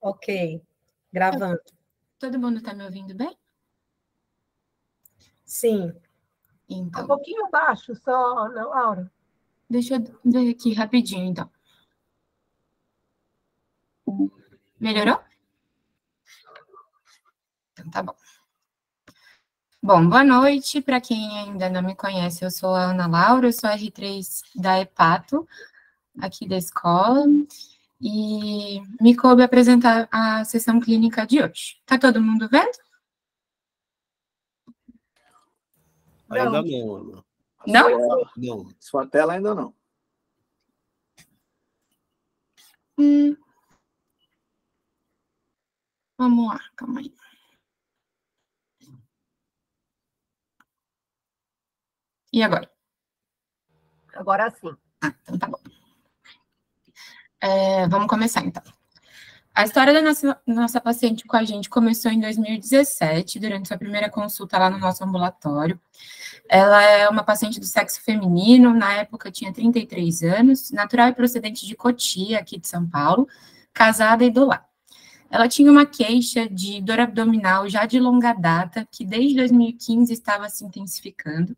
Ok, gravando. Todo mundo está me ouvindo bem? Sim. Então, Um pouquinho baixo só, Laura. deixa eu ver aqui rapidinho, então. Melhorou? Então, tá bom. Bom, boa noite. Para quem ainda não me conhece, eu sou a Ana Laura, eu sou a R3 da EPATO, aqui da escola, e me coube apresentar a sessão clínica de hoje. Tá todo mundo vendo? Ainda não, Ana. Não? Não. Sua tela ainda não. Vamos lá, calma aí. E agora? Agora sim. Então tá bom. Vamos começar, então. A história da nossa paciente com a gente começou em 2017, durante sua primeira consulta lá no nosso ambulatório. Ela é uma paciente do sexo feminino, na época tinha 33 anos, natural e procedente de Cotia, aqui de São Paulo, casada e do lar. Ela tinha uma queixa de dor abdominal já de longa data, que desde 2015 estava se intensificando.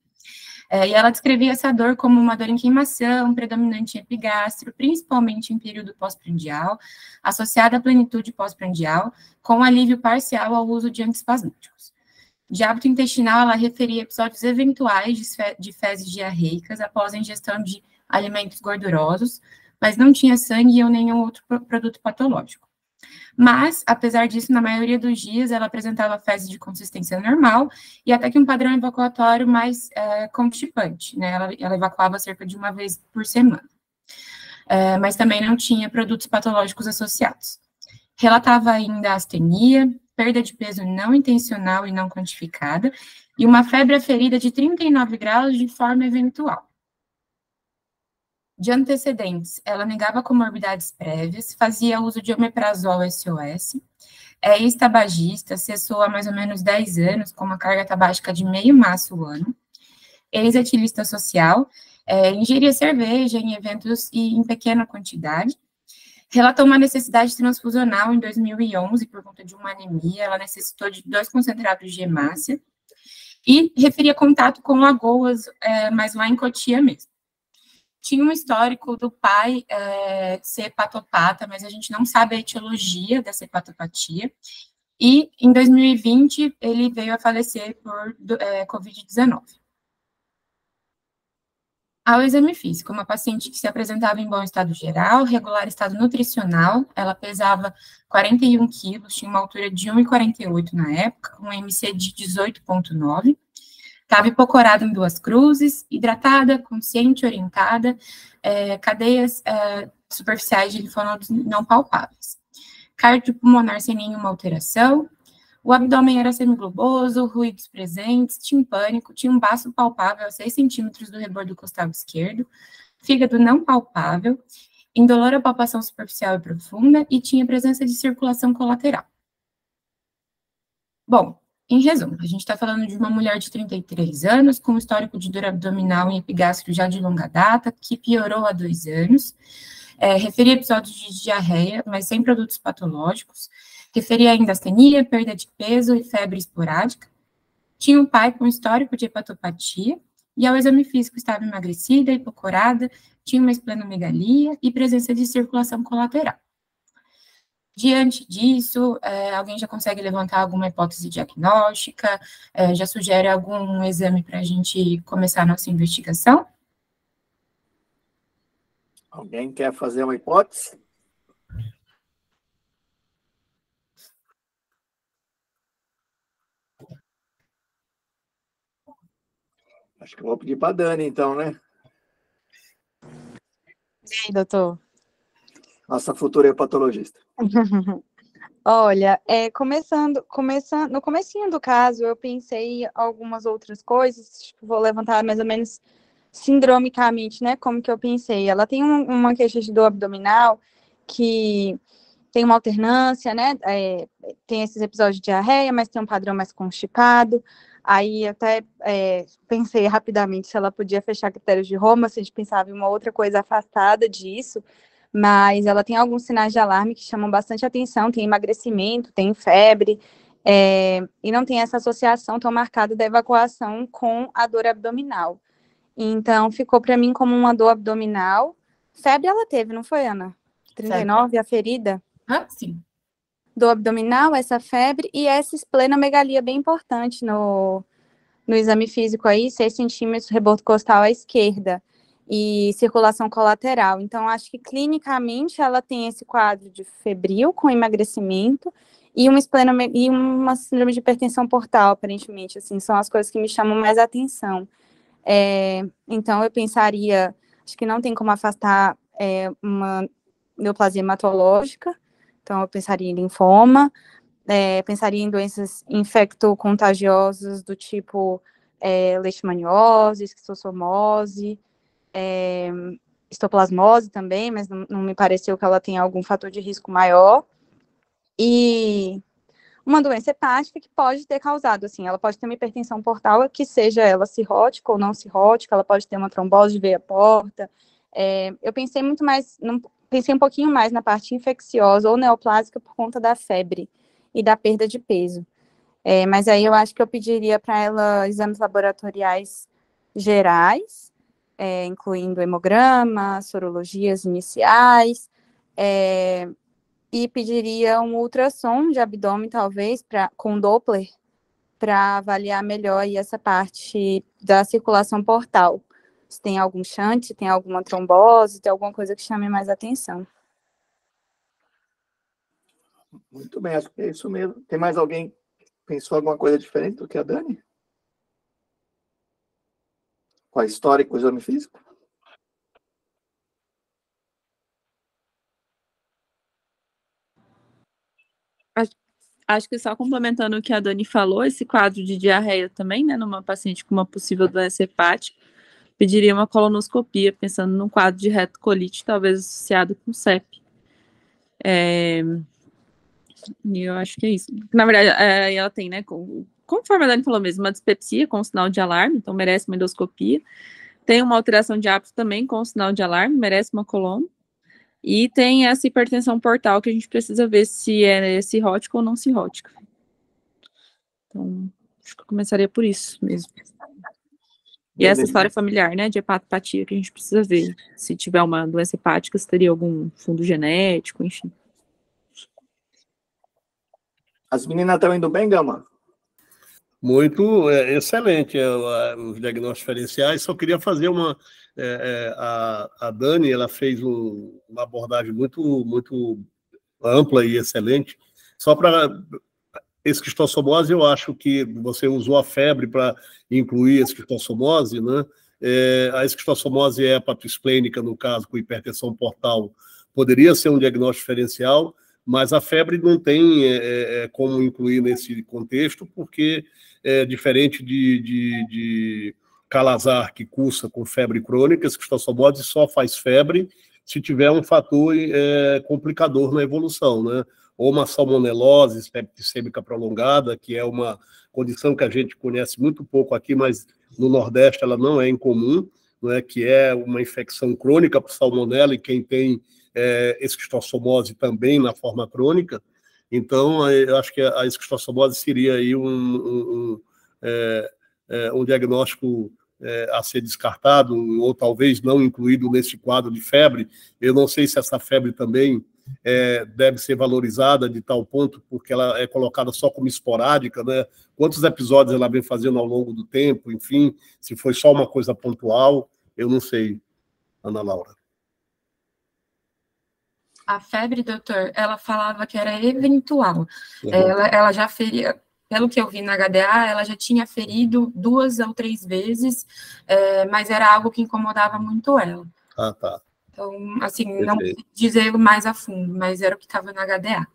E ela descrevia essa dor como uma dor em queimação, predominante em epigastro, principalmente em período pós-prandial, associada à plenitude pós-prandial, com alívio parcial ao uso de antiespasmódicos. De hábito intestinal, ela referia episódios eventuais de fezes diarreicas após a ingestão de alimentos gordurosos, mas não tinha sangue ou nenhum outro produto patológico. Mas, apesar disso, na maioria dos dias, ela apresentava fezes de consistência normal e até que um padrão evacuatório mais constipante, né? Ela evacuava cerca de uma vez por semana. Mas também não tinha produtos patológicos associados. Relatava ainda astenia, perda de peso não intencional e não quantificada, e uma febre aferida de 39 graus de forma eventual. De antecedentes, ela negava comorbidades prévias, fazia uso de omeprazol SOS, é ex-tabagista, cessou há mais ou menos 10 anos, com uma carga tabágica de meio maço ao ano, ex-etilista social, ingeria cerveja em eventos e em pequena quantidade, relatou uma necessidade transfusional em 2011 por conta de uma anemia, ela necessitou de 2 concentrados de hemácia, e referia contato com lagoas, mas lá em Cotia mesmo. Tinha um histórico do pai ser hepatopata, mas a gente não sabe a etiologia dessa hepatopatia. E, em 2020, ele veio a falecer por Covid-19. Ao exame físico, uma paciente que se apresentava em bom estado geral, regular estado nutricional, ela pesava 41 quilos, tinha uma altura de 1,48 na época, com um MC de 18,9. Estava hipocorada em 2 cruzes, hidratada, consciente, orientada, cadeias superficiais de linfonodos não palpáveis. Cardiopulmonar sem nenhuma alteração, o abdômen era semigloboso, ruídos presentes, timpânico, tinha um baço palpável a 6 centímetros do rebordo costal esquerdo, fígado não palpável, indolor à palpação superficial e profunda e tinha presença de circulação colateral. Bom, em resumo, a gente está falando de uma mulher de 33 anos, com histórico de dor abdominal e epigastro já de longa data, que piorou há 2 anos, referia episódios de diarreia, mas sem produtos patológicos, referia ainda astenia, perda de peso e febre esporádica, tinha um pai com histórico de hepatopatia, e ao exame físico estava emagrecida, hipocorada, tinha uma esplenomegalia e presença de circulação colateral. Diante disso, alguém já consegue levantar alguma hipótese diagnóstica? Já sugere algum exame para a gente começar a nossa investigação? Alguém quer fazer uma hipótese? Acho que eu vou pedir para a Dani, então, né? E aí, doutor? Nossa futura hepatologista. Olha, no comecinho do caso, eu pensei em algumas outras coisas, tipo, vou levantar mais ou menos sindromicamente, né, como que eu pensei. Ela tem uma queixa de dor abdominal que tem uma alternância, né, tem esses episódios de diarreia, mas tem um padrão mais constipado. Aí até pensei rapidamente se ela podia fechar critérios de Roma, se a gente pensava em uma outra coisa afastada disso, mas ela tem alguns sinais de alarme que chamam bastante atenção, tem emagrecimento, tem febre, e não tem essa associação tão marcada da evacuação com a dor abdominal. Então, ficou para mim como uma dor abdominal. Febre ela teve, não foi, Ana? 39, a ferida? Ah, sim. Dor abdominal, essa febre, e essa esplenomegalia bem importante no exame físico aí, 6 centímetros, rebordo costal à esquerda, e circulação colateral. Então, acho que clinicamente ela tem esse quadro de febril com emagrecimento e uma síndrome de hipertensão portal, aparentemente, assim, são as coisas que me chamam mais atenção. Então, eu pensaria, acho que não tem como afastar uma neoplasia hematológica, então eu pensaria em linfoma, pensaria em doenças infectocontagiosas do tipo leishmaniose, esquistossomose, histoplasmose também, mas não me pareceu que ela tenha algum fator de risco maior, e uma doença hepática que pode ter causado, assim, ela pode ter uma hipertensão portal, que seja ela cirrótica ou não cirrótica, ela pode ter uma trombose de veia porta. Eu pensei muito mais, pensei um pouquinho mais na parte infecciosa ou neoplásica por conta da febre e da perda de peso. Mas aí eu acho que eu pediria para ela exames laboratoriais gerais, incluindo hemograma, sorologias iniciais, e pediria um ultrassom de abdômen, talvez, com Doppler, para avaliar melhor aí essa parte da circulação portal. Se tem algum shunt, se tem alguma trombose, se tem alguma coisa que chame mais atenção. Muito bem, acho que é isso mesmo. Tem mais alguém que pensou alguma coisa diferente do que a Dani? Com a história e com o exame físico? Acho que só complementando o que a Dani falou, esse quadro de diarreia também, né, numa paciente com uma possível doença hepática, pediria uma colonoscopia, pensando num quadro de retocolite, talvez associado com CEP. E eu acho que é isso. Na verdade, ela tem, né, conforme a Dani falou mesmo, uma dispepsia com sinal de alarme, então merece uma endoscopia. Tem uma alteração de hábito também com sinal de alarme, merece uma colono. E tem essa hipertensão portal que a gente precisa ver se é cirrótica ou não cirrótica. Então, acho que eu começaria por isso mesmo. E essa história familiar, né, de hepatopatia que a gente precisa ver. Se tiver uma doença hepática, se teria algum fundo genético, enfim. As meninas estão indo bem, Gama? Muito excelente os diagnósticos diferenciais. Só queria fazer a Dani, ela fez uma abordagem muito ampla e excelente. Só para esquistossomose, eu acho que você usou a febre para incluir a esquistossomose, né? A esquistossomose hepatoesplênica, no caso, com hipertensão portal, poderia ser um diagnóstico diferencial, mas a febre não tem como incluir nesse contexto, porque diferente de calazar, que cursa com febre crônica, a esquistossomose só faz febre se tiver um fator complicador na evolução, né? Ou uma salmonelose septicêmica prolongada, que é uma condição que a gente conhece muito pouco aqui, mas no Nordeste ela não é incomum, né? Que é uma infecção crônica por salmonela, e quem tem esquistossomose também na forma crônica. Então, eu acho que a esquistossomose seria aí um diagnóstico a ser descartado, ou talvez não incluído nesse quadro de febre. Eu não sei se essa febre também deve ser valorizada de tal ponto, porque ela é colocada só como esporádica, né? Quantos episódios ela vem fazendo ao longo do tempo, enfim, se foi só uma coisa pontual, eu não sei, Ana Laura. A febre, doutor, ela falava que era eventual. Ela já feria, pelo que eu vi na HDA, ela já tinha ferido 2 ou 3 vezes, mas era algo que incomodava muito ela. Ah, tá. Então, assim, não dizer mais a fundo, mas era o que estava na HDA.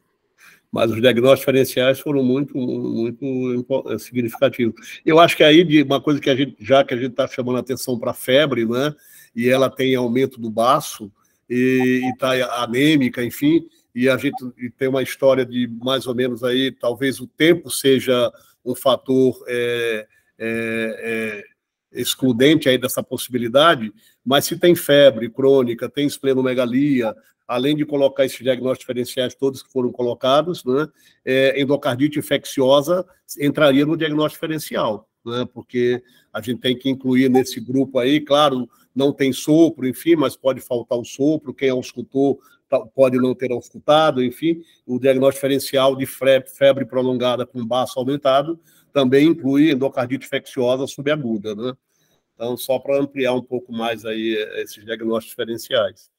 Mas os diagnósticos diferenciais foram muito significativos. Eu acho que aí, uma coisa que a gente está chamando a atenção para a febre, né, e ela tem aumento do baço, e está anêmica, enfim, e a gente tem uma história de mais ou menos aí, talvez o tempo seja um fator excludente aí dessa possibilidade, mas se tem febre crônica, tem esplenomegalia, além de colocar esses diagnósticos diferenciais todos que foram colocados, né, endocardite infecciosa entraria no diagnóstico diferencial, né, porque a gente tem que incluir nesse grupo aí, claro, não tem sopro, enfim, mas pode faltar o sopro, quem auscultou pode não ter auscultado, enfim, o diagnóstico diferencial de febre prolongada com baço aumentado também inclui endocardite infecciosa subaguda, né? Então, só para ampliar um pouco mais aí esses diagnósticos diferenciais.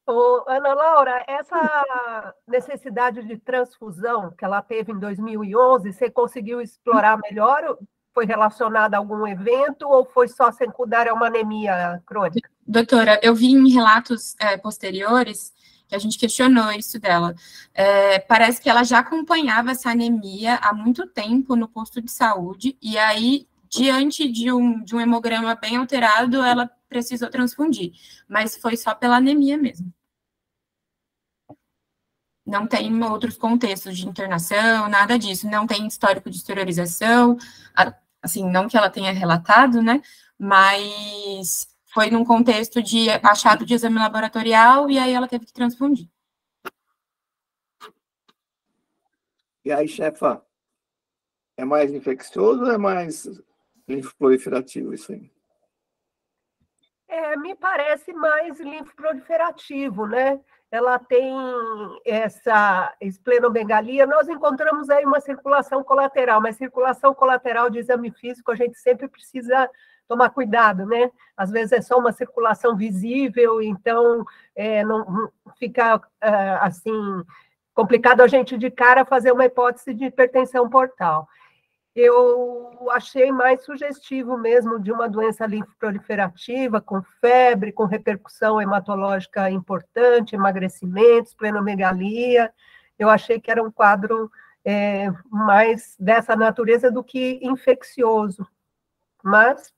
Ô, Ana Laura, essa necessidade de transfusão que ela teve em 2011, você conseguiu explorar melhor? Foi relacionada a algum evento ou foi só secundária a uma anemia crônica? Doutora, eu vi em relatos posteriores que a gente questionou isso dela. Parece que ela já acompanhava essa anemia há muito tempo no posto de saúde, e aí, diante de um hemograma bem alterado, ela precisou transfundir, mas foi só pela anemia mesmo. Não tem outros contextos de internação, nada disso, não tem histórico de exteriorização, assim, não que ela tenha relatado, né, mas foi num contexto de achado de exame laboratorial e aí ela teve que transfundir. E aí, chefa, é mais infeccioso ou é mais linfoproliferativo isso aí? Me parece mais linfoproliferativo, né? Ela tem essa esplenomegalia. Nós encontramos aí uma circulação colateral, mas circulação colateral de exame físico a gente sempre precisa tomar cuidado, né? Às vezes é só uma circulação visível, então não fica assim complicado a gente de cara fazer uma hipótese de hipertensão portal. Eu achei mais sugestivo mesmo de uma doença linfoproliferativa, com febre, com repercussão hematológica importante, emagrecimento, esplenomegalia. Eu achei que era um quadro mais dessa natureza do que infeccioso. Mas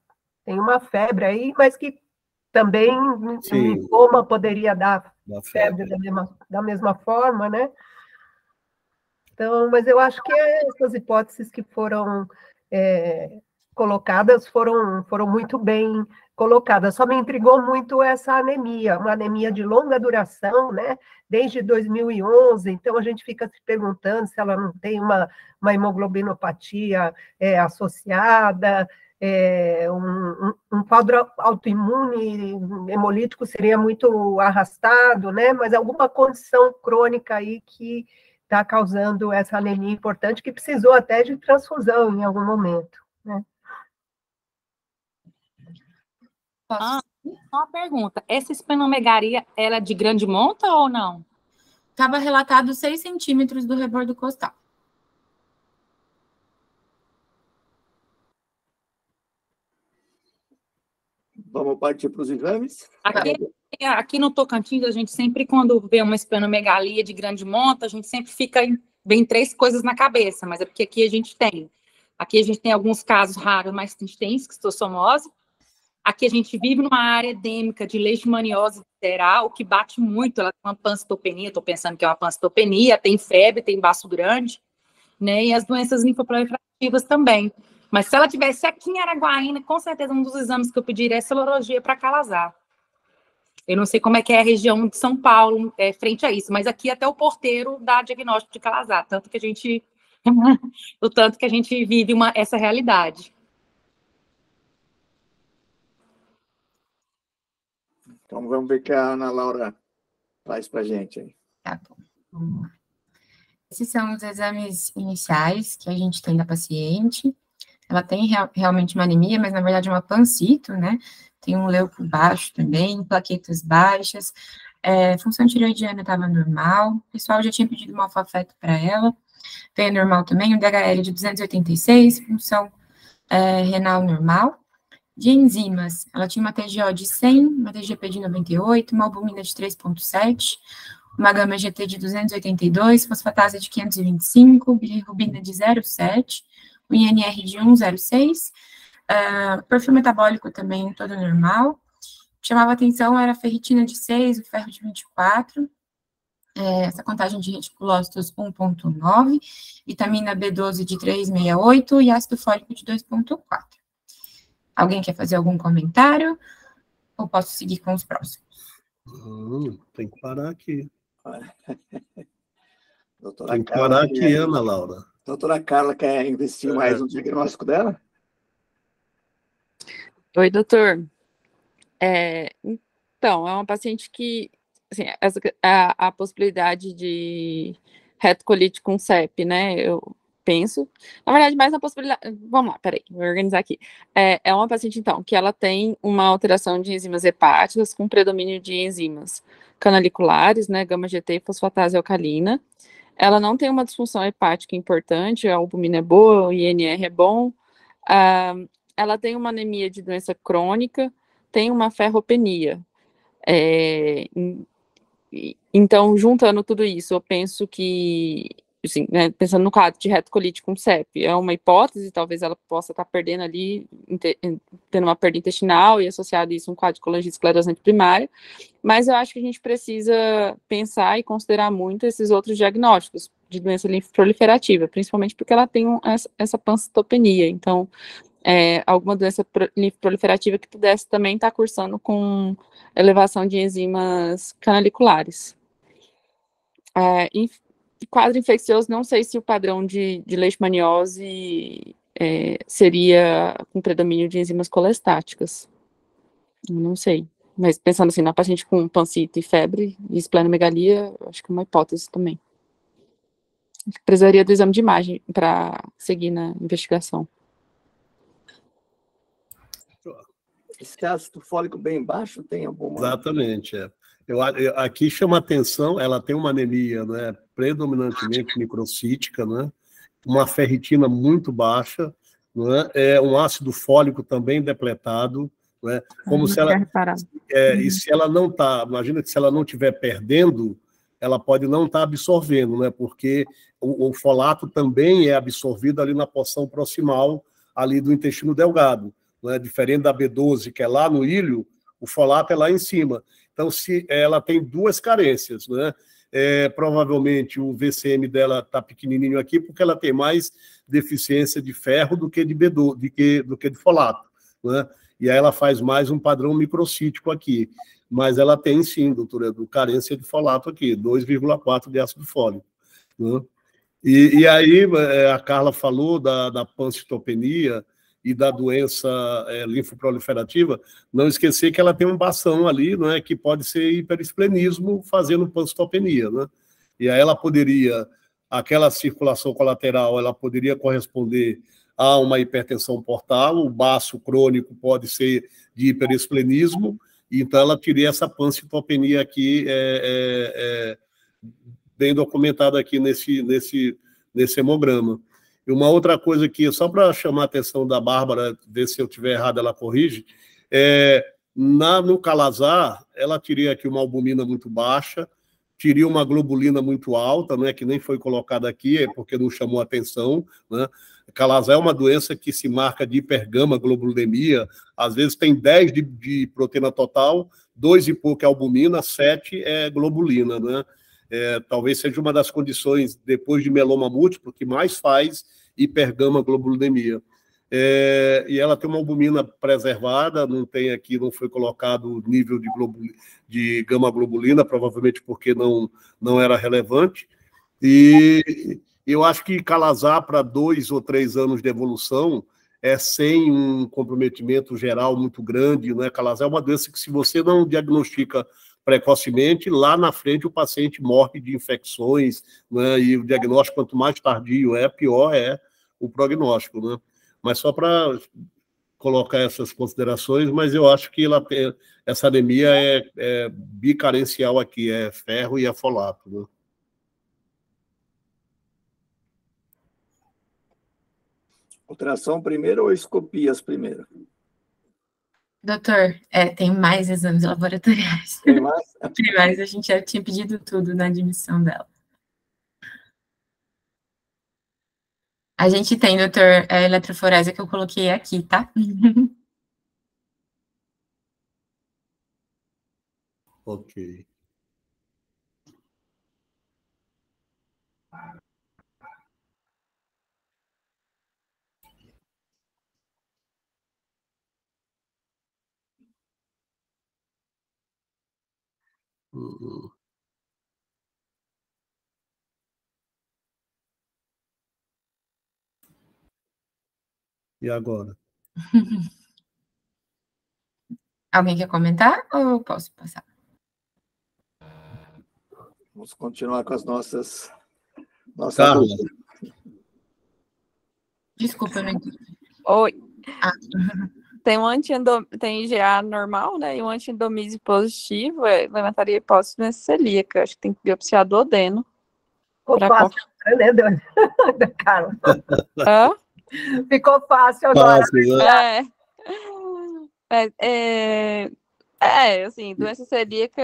tem uma febre aí, mas que também linfoma poderia dar febre da mesma forma, né? Então, mas eu acho que essas hipóteses que foram colocadas foram muito bem colocadas. Só me intrigou muito essa anemia, uma anemia de longa duração, né? Desde 2011. Então, a gente fica se perguntando se ela não tem uma hemoglobinopatia associada, um quadro autoimune hemolítico seria muito arrastado, né? Mas alguma condição crônica aí que está causando essa anemia importante, que precisou até de transfusão em algum momento, né? Só uma pergunta, essa esplenomegalia, ela é de grande monta ou não? Estava relatado 6 centímetros do rebordo costal. Vamos partir para os exames? Aqui no Tocantins, a gente sempre, quando vê uma esplenomegalia de grande monta, a gente sempre vem 3 coisas na cabeça, mas é porque aqui a gente tem alguns casos raros, mas a gente tem esquistossomose. Aqui a gente vive numa área endêmica de leishmaniose visceral, que bate muito, ela tem uma pancitopenia, estou pensando que é uma pancitopenia, tem febre, tem baço grande, né, e as doenças linfoproliferativas também. Mas se ela tivesse aqui em Araguaína, com certeza um dos exames que eu pediria é serologia para Calazar. Eu não sei como é que é a região de São Paulo frente a isso, mas aqui até o porteiro dá diagnóstico de Calazar, tanto que a gente vive essa realidade. Então vamos ver o que a Ana Laura traz para a gente aí. Tá bom. Esses são os exames iniciais que a gente tem da paciente. Ela tem realmente uma anemia, mas na verdade é uma pancito, né? Tem um leuco baixo também, plaquetas baixas, função tireoidiana estava normal, o pessoal já tinha pedido uma alfa-feto para ela, veio normal também, um DHL de 286, função renal normal. De enzimas, ela tinha uma TGO de 100, uma TGP de 98, uma albumina de 3,7, uma gama GT de 282, fosfatase de 525, bilirrubina de 0,7, o INR de 1,06, perfil metabólico também todo normal. Chamava atenção era a ferritina de 6, o ferro de 24, essa contagem de reticulócitos 1,9, vitamina B12 de 3,68 e ácido fólico de 2,4. Alguém quer fazer algum comentário? Ou posso seguir com os próximos? Tem que parar aqui. Doutora Tem que Carla, parar aqui, Ana Laura. doutora Carla quer investir mais no diagnóstico dela? Oi, doutor. Então, é uma paciente que, assim, a possibilidade de retocolite com CEP, né, eu penso, na verdade, mais na possibilidade, vamos lá, peraí, vou organizar aqui. É uma paciente, então, que ela tem uma alteração de enzimas hepáticas com predomínio de enzimas canaliculares, né, gama-GT e fosfatase alcalina. Ela não tem uma disfunção hepática importante, a albumina é boa, o INR é bom, ah, ela tem uma anemia de doença crônica, tem uma ferropenia. Então, juntando tudo isso, eu penso que, assim, né, pensando no quadro de retocolite com CEP, é uma hipótese, talvez ela possa estar perdendo ali, tendo uma perda intestinal e associado a isso um quadro de colangite esclerosante primária, mas eu acho que a gente precisa pensar e considerar muito esses outros diagnósticos de doença linfoproliferativa, principalmente porque ela tem essa pancitopenia, então, alguma doença linfoproliferativa que pudesse também estar cursando com elevação de enzimas canaliculares. Quadro infeccioso, não sei se o padrão de leishmaniose seria com predomínio de enzimas colestáticas. Não sei. Mas pensando assim, na paciente com pancita e febre e esplenomegalia, acho que é uma hipótese também. Precisaria do exame de imagem para seguir na investigação. Esse ácido fólico bem baixo tem alguma... Exatamente, aqui chama atenção, ela tem uma anemia, né, predominantemente microcítica, né, uma ferritina muito baixa, né, um ácido fólico também depletado, né, como se ela... E se ela não está, imagina que se ela não estiver perdendo, ela pode não estar absorvendo, né, porque o folato também é absorvido ali na porção proximal ali do intestino delgado, né, diferente da B12, que é lá no ilho, o folato é lá em cima. Então, se ela tem duas carências, né? Provavelmente o VCM dela está pequenininho aqui, porque ela tem mais deficiência de ferro do que de B12, do que de folato, né? E aí ela faz mais um padrão microcítico aqui. Mas ela tem, sim, doutora, carência de folato aqui, 2,4 de ácido fólico, né? E aí a Carla falou da pancitopenia e da doença linfoproliferativa, não esquecer que ela tem um bastão ali, né, que pode ser hiperesplenismo fazendo pancitopenia, né? E aí ela poderia, aquela circulação colateral, ela poderia corresponder a uma hipertensão portal, o baço crônico pode ser de hiperesplenismo, então ela teria essa pancitopenia aqui bem documentada aqui nesse hemograma. E uma outra coisa que, só para chamar a atenção da Bárbara, ver se eu estiver errado, ela corrige, no Calazar, ela teria aqui uma albumina muito baixa, teria uma globulina muito alta, né, que nem foi colocada aqui, porque não chamou atenção, né? Calazar é uma doença que se marca de hipergama globulinemia, às vezes tem 10 de proteína total, 2 e pouco é albumina, 7 é globulina, né? Talvez seja uma das condições, depois de mieloma múltiplo, que mais faz hipergama globulinemia. E ela tem uma albumina preservada, não tem aqui, não foi colocado o nível de gama globulina, provavelmente porque não era relevante. E eu acho que Calazar, para 2 ou 3 anos de evolução, sem um comprometimento geral muito grande, né? Calazar é uma doença que, se você não diagnostica precocemente, lá na frente o paciente morre de infecções, né? E o diagnóstico, quanto mais tardio pior é o prognóstico, né? Mas só para colocar essas considerações, mas eu acho que essa anemia é bicarencial aqui, é ferro e é folato, né? Ultrassom primeiro ou escopias primeiro? Doutor, tem mais exames laboratoriais. Tem mais? Tem mais, a gente já tinha pedido tudo na admissão dela. A gente tem, doutor, a eletroforese que eu coloquei aqui, tá? Ok. E agora? Alguém quer comentar ou eu posso passar? Vamos continuar com as nossa Carla. dúvida. Desculpa, eu não entendi. Oi. Ah. Tem IgA normal, né? E um antiendomíase positivo levantaria a hipótese de doença celíaca. Acho que tem que biopsiar duodeno. Ficou fácil, né, Carla? Hã? Ficou fácil agora. Fácil, né? Assim, doença celíaca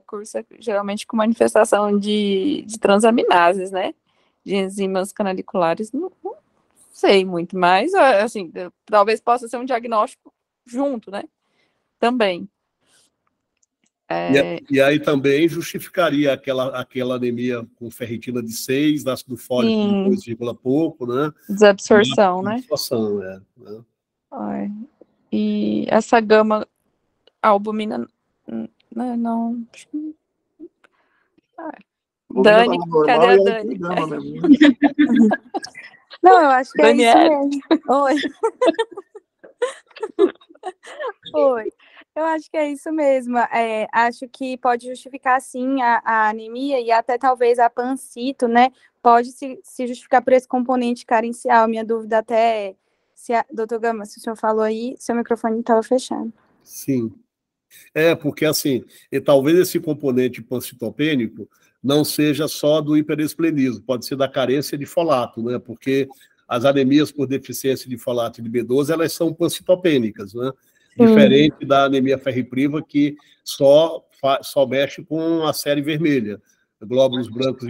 cursa geralmente com manifestação de transaminases, né? De enzimas canaliculares, não sei muito, mas, assim, talvez possa ser um diagnóstico junto, né? Também. E aí também justificaria aquela anemia com ferritina de 6, ácido fólico de 2, pouco, né? Desabsorção, né? Desabsorção, Ai. E essa gama albumina, né, não... Dani, cadê a Dani? Não, eu acho que é isso mesmo. Oi. Oi. Eu acho que é isso mesmo. Acho que pode justificar, sim, a anemia e até talvez a pancito, né? Pode se justificar por esse componente carencial. Minha dúvida até é, doutor Gama, se o senhor falou aí, seu microfone estava fechado. Sim. Porque assim, talvez esse componente pancitopênico não seja só do hiperesplenismo, pode ser da carência de folato, né? Porque as anemias por deficiência de folato e de B12, elas são pancitopênicas, né? Diferente da anemia ferripriva, que só mexe com a série vermelha, glóbulos brancos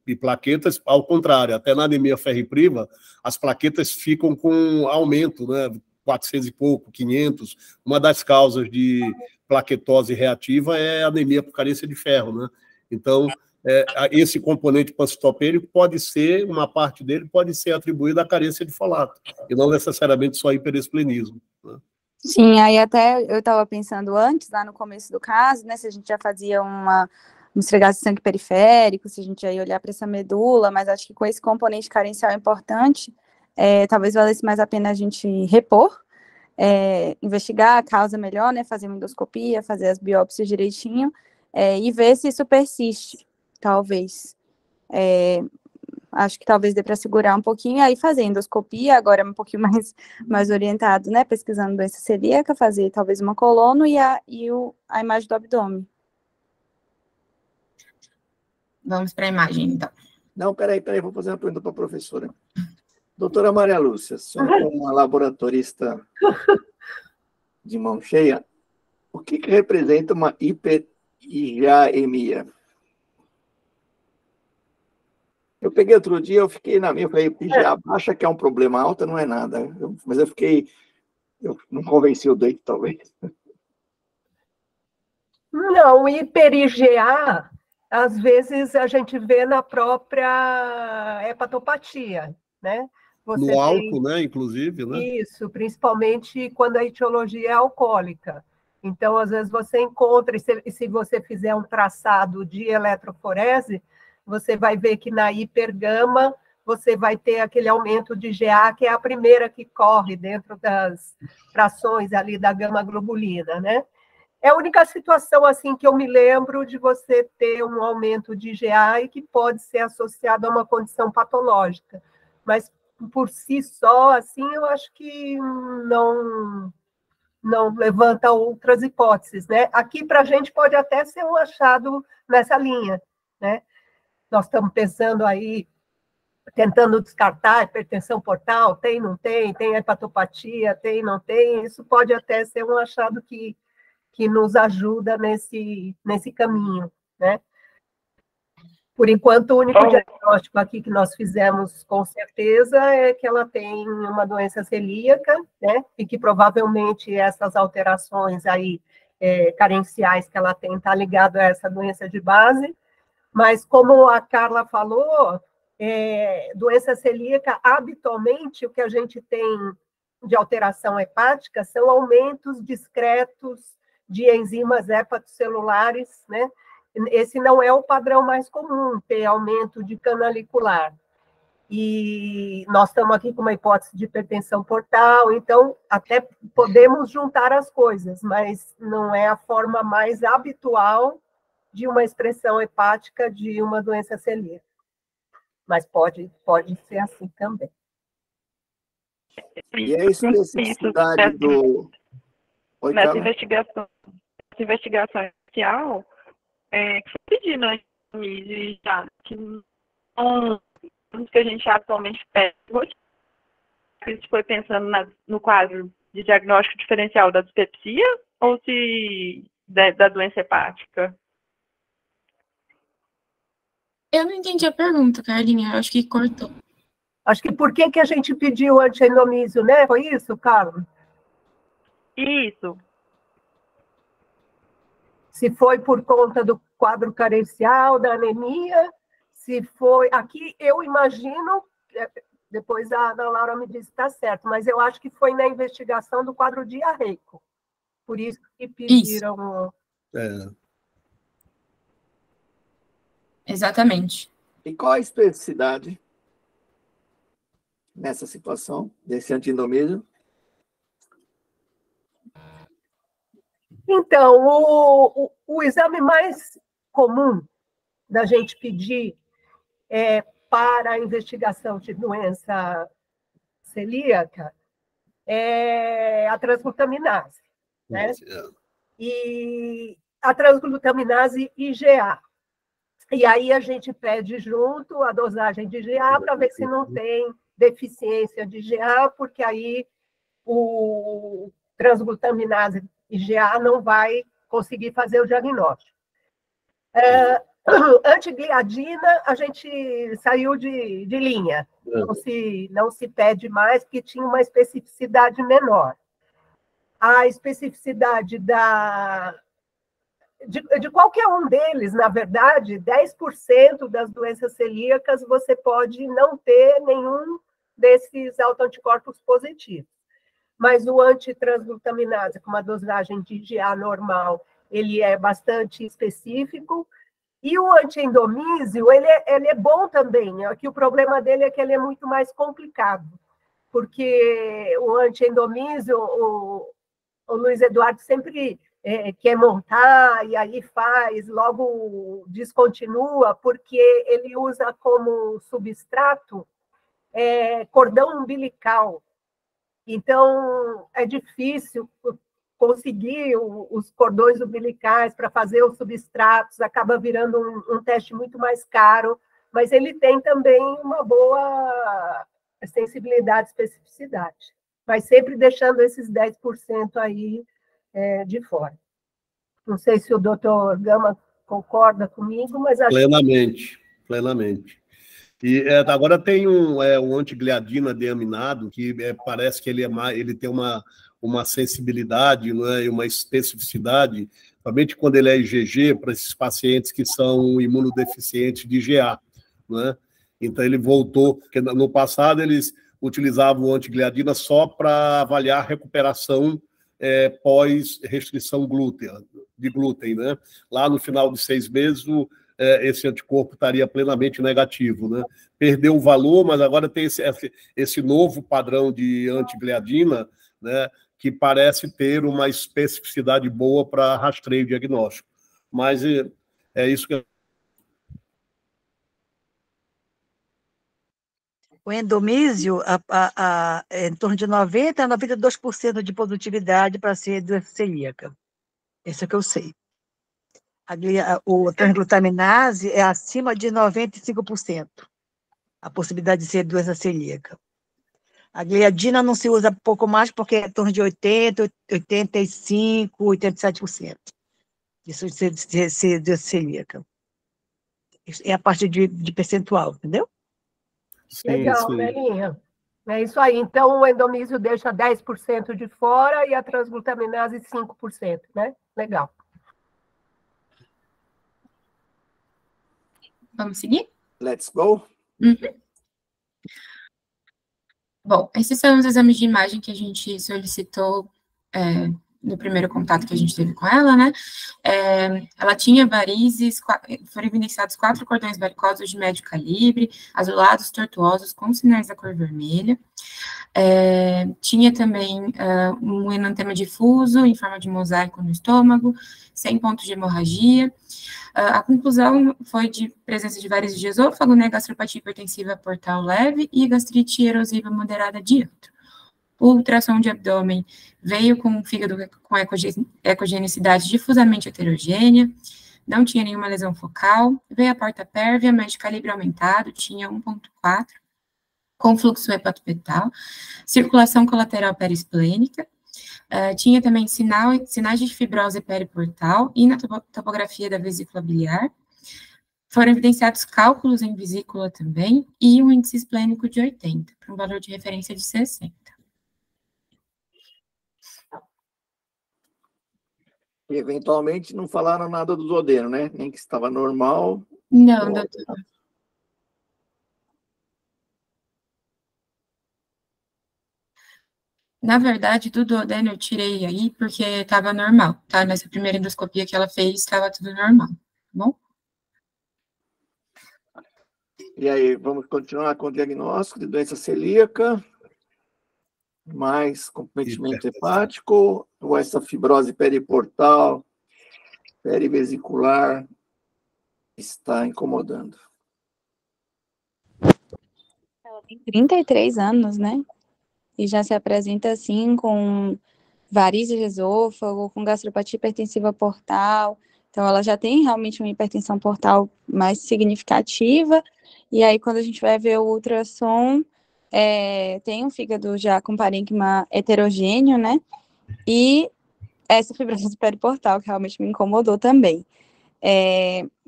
e plaquetas, ao contrário, até na anemia ferripriva, as plaquetas ficam com aumento, né? 400 e pouco, 500. Uma das causas de plaquetose reativa é a anemia por carência de ferro, né? Então, esse componente pancitopênico pode ser, uma parte dele pode ser atribuída à carência de folato, e não necessariamente só hiperesplenismo, né? Sim, aí até eu estava pensando antes, lá no começo do caso, né, se a gente já fazia uma esfregação de sangue periférico, se a gente já ia olhar para essa medula, mas acho que com esse componente carencial importante, talvez valesse mais a pena a gente repor, investigar a causa melhor, né, fazer uma endoscopia, fazer as biópsias direitinho, e ver se isso persiste, talvez. Acho que talvez dê para segurar um pouquinho, aí fazer endoscopia, agora um pouquinho mais orientado, né, pesquisando doença celíaca, fazer talvez uma colono e a imagem do abdômen. Vamos para a imagem, então. Não, peraí, vou fazer uma pergunta para a professora. Doutora Maria Lúcia, a senhora como uma laboratorista de mão cheia, o que representa uma hiperigaemia? Eu peguei outro dia, eu fiquei na minha, eu falei, IgA baixa que é um problema, alta não é nada. Mas eu não convenci o doente, talvez. Não, hiper-IgA, às vezes a gente vê na própria hepatopatia, né? Você no álcool, né, inclusive, né? Isso, principalmente quando a etiologia é alcoólica. Então, às vezes você encontra, e se você fizer um traçado de eletroforese, você vai ver que na hipergama você vai ter aquele aumento de IgA, que é a primeira que corre dentro das frações ali da gama-globulina, né? É a única situação assim que eu me lembro de você ter um aumento de IgA e que pode ser associado a uma condição patológica. Mas por si só, assim, eu acho que não levanta outras hipóteses, né? Aqui para a gente pode até ser um achado nessa linha, né? Nós estamos pensando aí, tentando descartar hipertensão portal, tem, não tem hepatopatia, tem, não tem, isso pode até ser um achado que nos ajuda nesse caminho, né? Por enquanto, o único diagnóstico aqui que nós fizemos com certeza é que ela tem uma doença celíaca, né? E que provavelmente essas alterações aí carenciais que ela tem está ligado a essa doença de base. Mas, como a Carla falou, doença celíaca, habitualmente, o que a gente tem de alteração hepática são aumentos discretos de enzimas hepatocelulares, né? esse não é o padrão mais comum, ter aumento de canalicular. E nós estamos aqui com uma hipótese de hipertensão portal, então até podemos juntar as coisas, mas não é a forma mais habitual de uma expressão hepática de uma doença celíaca. Mas pode ser assim também. E a especificidade do... Oi, nessa investigação inicial, que foi pedindo a já que não que a gente atualmente pede. A gente foi pensando no quadro de diagnóstico diferencial da dispepsia ou da doença hepática? Eu não entendi a pergunta, Carlinha. Eu acho que cortou. Acho que por que a gente pediu anti-endomísio, né? Foi isso, Carlos? Isso. Se foi por conta do quadro carencial, da anemia, se foi... Aqui eu imagino, depois a Ana Laura me disse que está certo, mas eu acho que foi na investigação do quadro diarreico. Por isso que pediram... Exatamente. E qual a especificidade nessa situação, desse anti-endomísio? Então, o exame mais comum da gente pedir para a investigação de doença celíaca é a transglutaminase, né? E a transglutaminase IgA. E aí a gente pede junto a dosagem de IgA para ver se não tem deficiência de IgA, porque aí o transglutaminase IgA não vai conseguir fazer o diagnóstico. Antigliadina, a gente saiu de linha. Não se pede mais, porque tinha uma especificidade menor. A especificidade de qualquer um deles, na verdade, 10% das doenças celíacas você pode não ter nenhum desses autoanticorpos positivos. Mas o antitransglutaminase, com uma dosagem de IgA normal, ele é bastante específico. E o antiendomísio, ele é bom também, que o problema dele é que ele é muito mais complicado, porque o antiendomísio, o Luiz Eduardo sempre quer montar, e aí faz, logo descontinua, porque ele usa como substrato cordão umbilical. Então, é difícil conseguir os cordões umbilicais para fazer os substratos, acaba virando um teste muito mais caro, mas ele tem também uma boa sensibilidade e especificidade, mas sempre deixando esses 10% aí de fora. Não sei se o doutor Gama concorda comigo, mas acho Plenamente. E agora tem um antigliadina deaminado, que parece que ele tem uma sensibilidade, né, e uma especificidade, somente quando ele é IgG, para esses pacientes que são imunodeficientes de IgA. Né? Então, ele voltou, porque no passado eles utilizavam o antigliadina só para avaliar a recuperação pós-restrição de glúten. Né? Lá no final de 6 meses, esse anticorpo estaria plenamente negativo. Né? Perdeu o valor, mas agora tem esse novo padrão de antigliadina, né, que parece ter uma especificidade boa para rastreio diagnóstico. Mas é isso que... O endomísio, em torno de 90% a 92% de positividade para ser doença celíaca. Isso é o que eu sei. O transglutaminase é acima de 95%, a possibilidade de ser doença celíaca. A gliadina não se usa pouco mais, porque é em torno de 80%, 85%, 87%. Isso de ser doença celíaca. Isso é a parte de percentual, entendeu? Sim, legal, Melinha. É isso aí. Então, o endomísio deixa 10% de fora e a transglutaminase 5%, né? Legal. Vamos seguir? Let's go. Uhum. Bom, esses são os exames de imagem que a gente solicitou do primeiro contato que a gente teve com ela, né? Ela tinha varizes, foram evidenciados 4 cordões varicosos de médio calibre, azulados, tortuosos, com sinais da cor vermelha. Tinha também um enantema difuso em forma de mosaico no estômago, sem pontos de hemorragia. A conclusão foi de presença de varizes de esôfago, né, gastropatia hipertensiva portal leve e gastrite erosiva moderada de antro. O ultrassom de abdômen veio com um fígado com ecogenicidade difusamente heterogênea, não tinha nenhuma lesão focal, veio a porta pérvia, mas de calibre aumentado, tinha 1,4, com fluxo hepatopetal, circulação colateral periesplênica, tinha também sinais de fibrose periportal e na topografia da vesícula biliar. Foram evidenciados cálculos em vesícula também e um índice esplênico de 80, para um valor de referência de 60. E, eventualmente, não falaram nada do duodeno, né? Nem que estava normal. Não, doutor. Na verdade, do duodeno eu tirei aí porque estava normal, tá? Nessa primeira endoscopia que ela fez, estava tudo normal, tá bom? E aí, vamos continuar com o diagnóstico de doença celíaca, mais comprometimento hepático, ou essa fibrose periportal, perivesicular, está incomodando. Ela tem 33 anos, né? E já se apresenta assim com varizes de esôfago, com gastropatia hipertensiva portal. Então, ela já tem realmente uma hipertensão portal mais significativa. E aí, quando a gente vai ver o ultrassom, tem um fígado já com parênquima heterogêneo, né? E essa fibrose periportal, que realmente me incomodou também.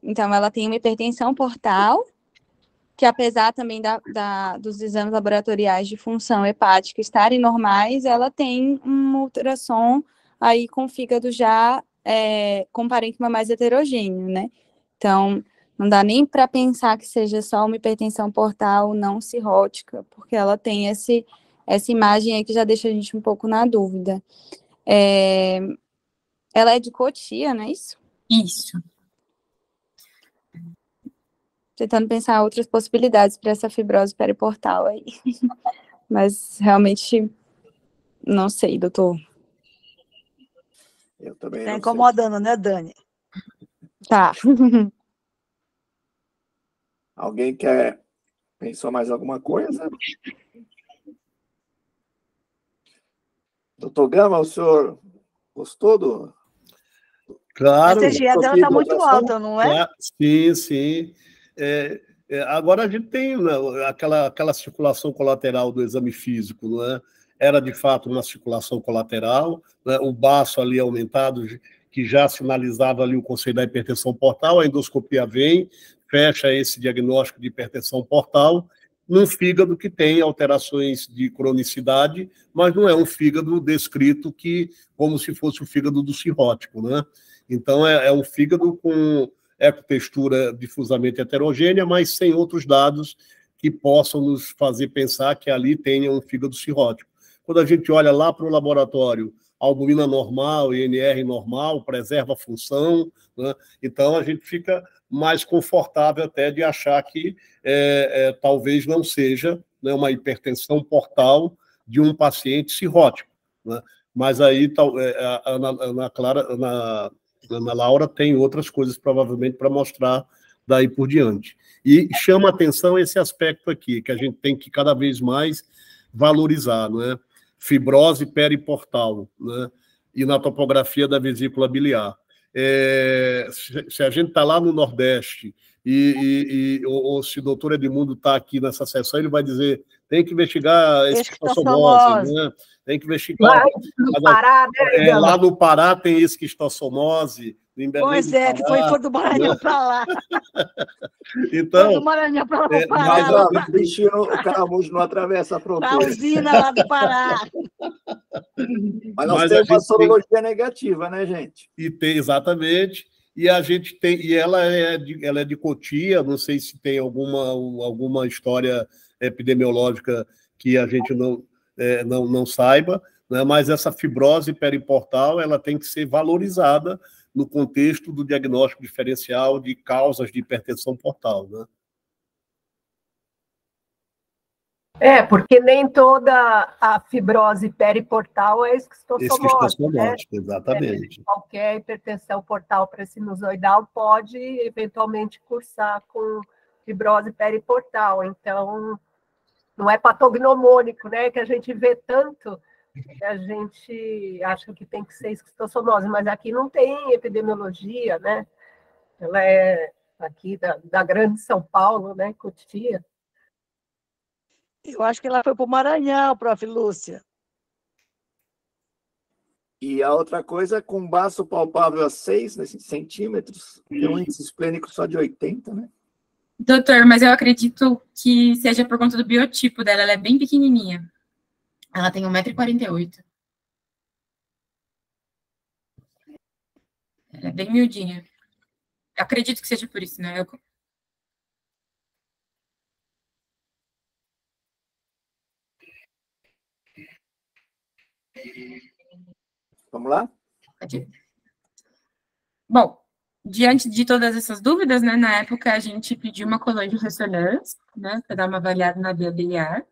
Então, ela tem uma hipertensão portal, que apesar também dos exames laboratoriais de função hepática estarem normais, ela tem um ultrassom aí com o fígado já com parênquima mais heterogêneo, né? Então, não dá nem para pensar que seja só uma hipertensão portal não cirrótica, porque ela tem essa imagem aí que já deixa a gente um pouco na dúvida. Ela é de Cotia, não é isso? Isso. Tentando pensar outras possibilidades para essa fibrose periportal aí. Mas realmente não sei, doutor. Eu também Está não incomodando, né, Dani? Tá. Alguém pensou mais alguma coisa? Doutor Gama, o senhor gostou do... Claro. A TGE dela está muito alta, não é? Claro, sim, sim. Agora a gente tem, né, aquela circulação colateral do exame físico, não é? Era de fato uma circulação colateral, né? O baço ali aumentado, que já sinalizava ali o conceito da hipertensão portal, a endoscopia vem, fecha esse diagnóstico de hipertensão portal, num fígado que tem alterações de cronicidade, mas não é um fígado descrito como se fosse o fígado do cirrótico, né? Então, é um fígado com ecotextura difusamente heterogênea, mas sem outros dados que possam nos fazer pensar que ali tenha um fígado cirrótico. Quando a gente olha lá para o laboratório, albumina normal, INR normal, preserva a função, né? Então a gente fica mais confortável até de achar que talvez não seja, né, uma hipertensão portal de um paciente cirrótico, né? Mas aí a Ana Laura tem outras coisas provavelmente para mostrar daí por diante. E chama atenção esse aspecto aqui, que a gente tem que cada vez mais valorizar, não é? Fibrose periportal, né? E na topografia da vesícula biliar. Se a gente está lá no Nordeste ou se o doutor Edmundo está aqui nessa sessão, ele vai dizer, tem que investigar a esquistossomose, né? Tem que investigar. No Pará, né, lá no Pará tem esquistossomose. Pois é, que foi do Maranhão para lá. Então, foi do Maranhão para lá. Mas o bichinho, o caramujo não atravessa a fronteira. A usina lá do Pará. Mas nós temos uma sorologia negativa, né, gente? Exatamente. E a gente tem, e ela é de Cotia, não sei se tem alguma história epidemiológica que a gente não saiba, né? Mas essa fibrose periportal ela tem que ser valorizada no contexto do diagnóstico diferencial de causas de hipertensão portal, né? Porque nem toda a fibrose periportal é esquistossomose, né? Exatamente. Qualquer hipertensão portal pré-sinusoidal pode, eventualmente, cursar com fibrose periportal. Então, não é patognomônico, né? Que a gente vê tanto, que a gente acha que tem que ser esquistossomose, mas aqui não tem epidemiologia, né? Ela é aqui da grande São Paulo, né? Cotia. Eu acho que ela foi para o Maranhão, prof. Lúcia. E a outra coisa, com baço palpável a 6 centímetros, tem um índice esplênico só de 80, né? Doutor, mas eu acredito que seja por conta do biotipo dela, ela é bem pequenininha. Ela tem 1,48 m. Ela é bem miudinha. Acredito que seja por isso, né? Vamos lá? Bom, diante de todas essas dúvidas, né, na época a gente pediu uma colônia de ressonância, né, para dar uma avaliada na via biliar,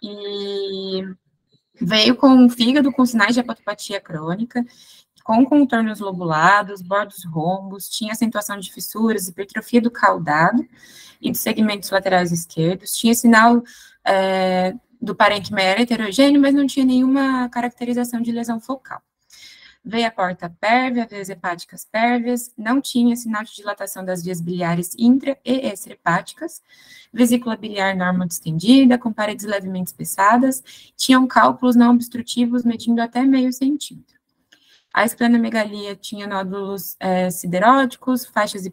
e veio com um fígado com sinais de hepatopatia crônica, com contornos lobulados, bordos rombos, tinha acentuação de fissuras, hipertrofia do caudado e dos segmentos laterais esquerdos, tinha sinal do parênquima heterogêneo, mas não tinha nenhuma caracterização de lesão focal. Veia porta pérvia, veias hepáticas pérvias, não tinha sinal de dilatação das vias biliares intra- e extrahepáticas, vesícula biliar normal distendida, com paredes levemente espessadas, tinham cálculos não obstrutivos medindo até meio centímetro. A esplenomegalia tinha nódulos sideróticos, faixas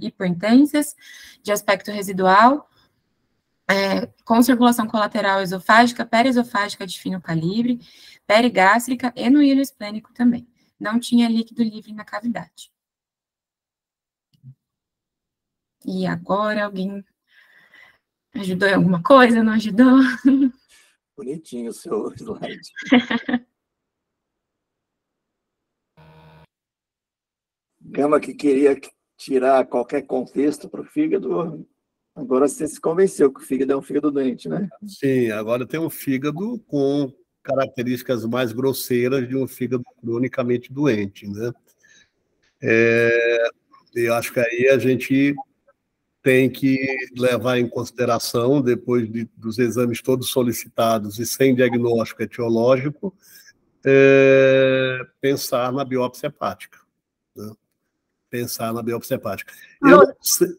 hipointensas, de aspecto residual, com circulação colateral esofágica, periesofágica de fino calibre, perigástrica e no hilo esplênico também. Não tinha líquido livre na cavidade. E agora alguém ajudou em alguma coisa? Não ajudou? Bonitinho o seu slide. Gama que queria tirar qualquer contexto para o fígado, agora você se convenceu que o fígado é um fígado doente, né? Sim, agora tem um fígado com características mais grosseiras de um fígado cronicamente doente, né? Eu acho que aí a gente tem que levar em consideração, depois dos exames todos solicitados e sem diagnóstico etiológico, pensar na biópsia hepática, né? Pensar na biópsia hepática.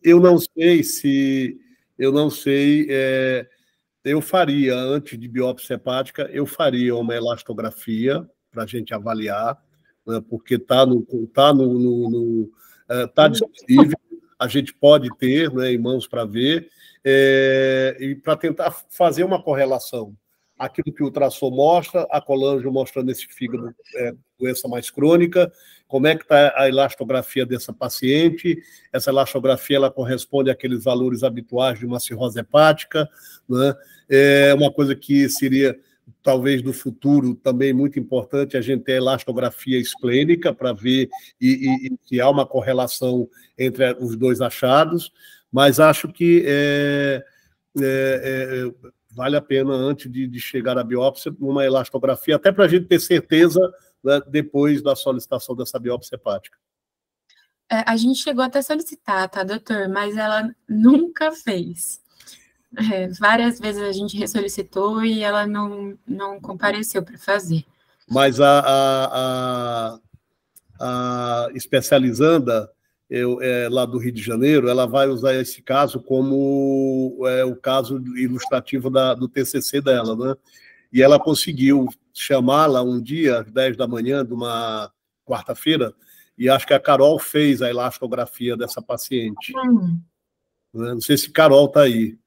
Eu não sei, eu faria, antes de biópsia hepática, eu faria uma elastografia para a gente avaliar, né, porque está disponível, a gente pode ter, né, em mãos para ver, e para tentar fazer uma correlação. Aquilo que o ultrassom mostra, a colangio mostrando esse fígado doença mais crônica, como é que está a elastografia dessa paciente, essa elastografia ela corresponde àqueles valores habituais de uma cirrose hepática, né? É uma coisa que seria, talvez, no futuro também muito importante, a gente ter a elastografia esplênica para ver e se há uma correlação entre os dois achados, mas acho que vale a pena, antes de chegar à biópsia, uma elastografia, até para a gente ter certeza, né, depois da solicitação dessa biópsia hepática. A gente chegou até a solicitar, tá, doutor? Mas ela nunca fez. Várias vezes a gente ressolicitou e ela não compareceu para fazer. Mas a especializanda, lá do Rio de Janeiro, ela vai usar esse caso como o caso ilustrativo do TCC dela, né? E ela conseguiu chamá-la um dia, às 10 da manhã, de uma quarta-feira, e acho que a Carol fez a elastografia dessa paciente. Não sei se Carol está aí.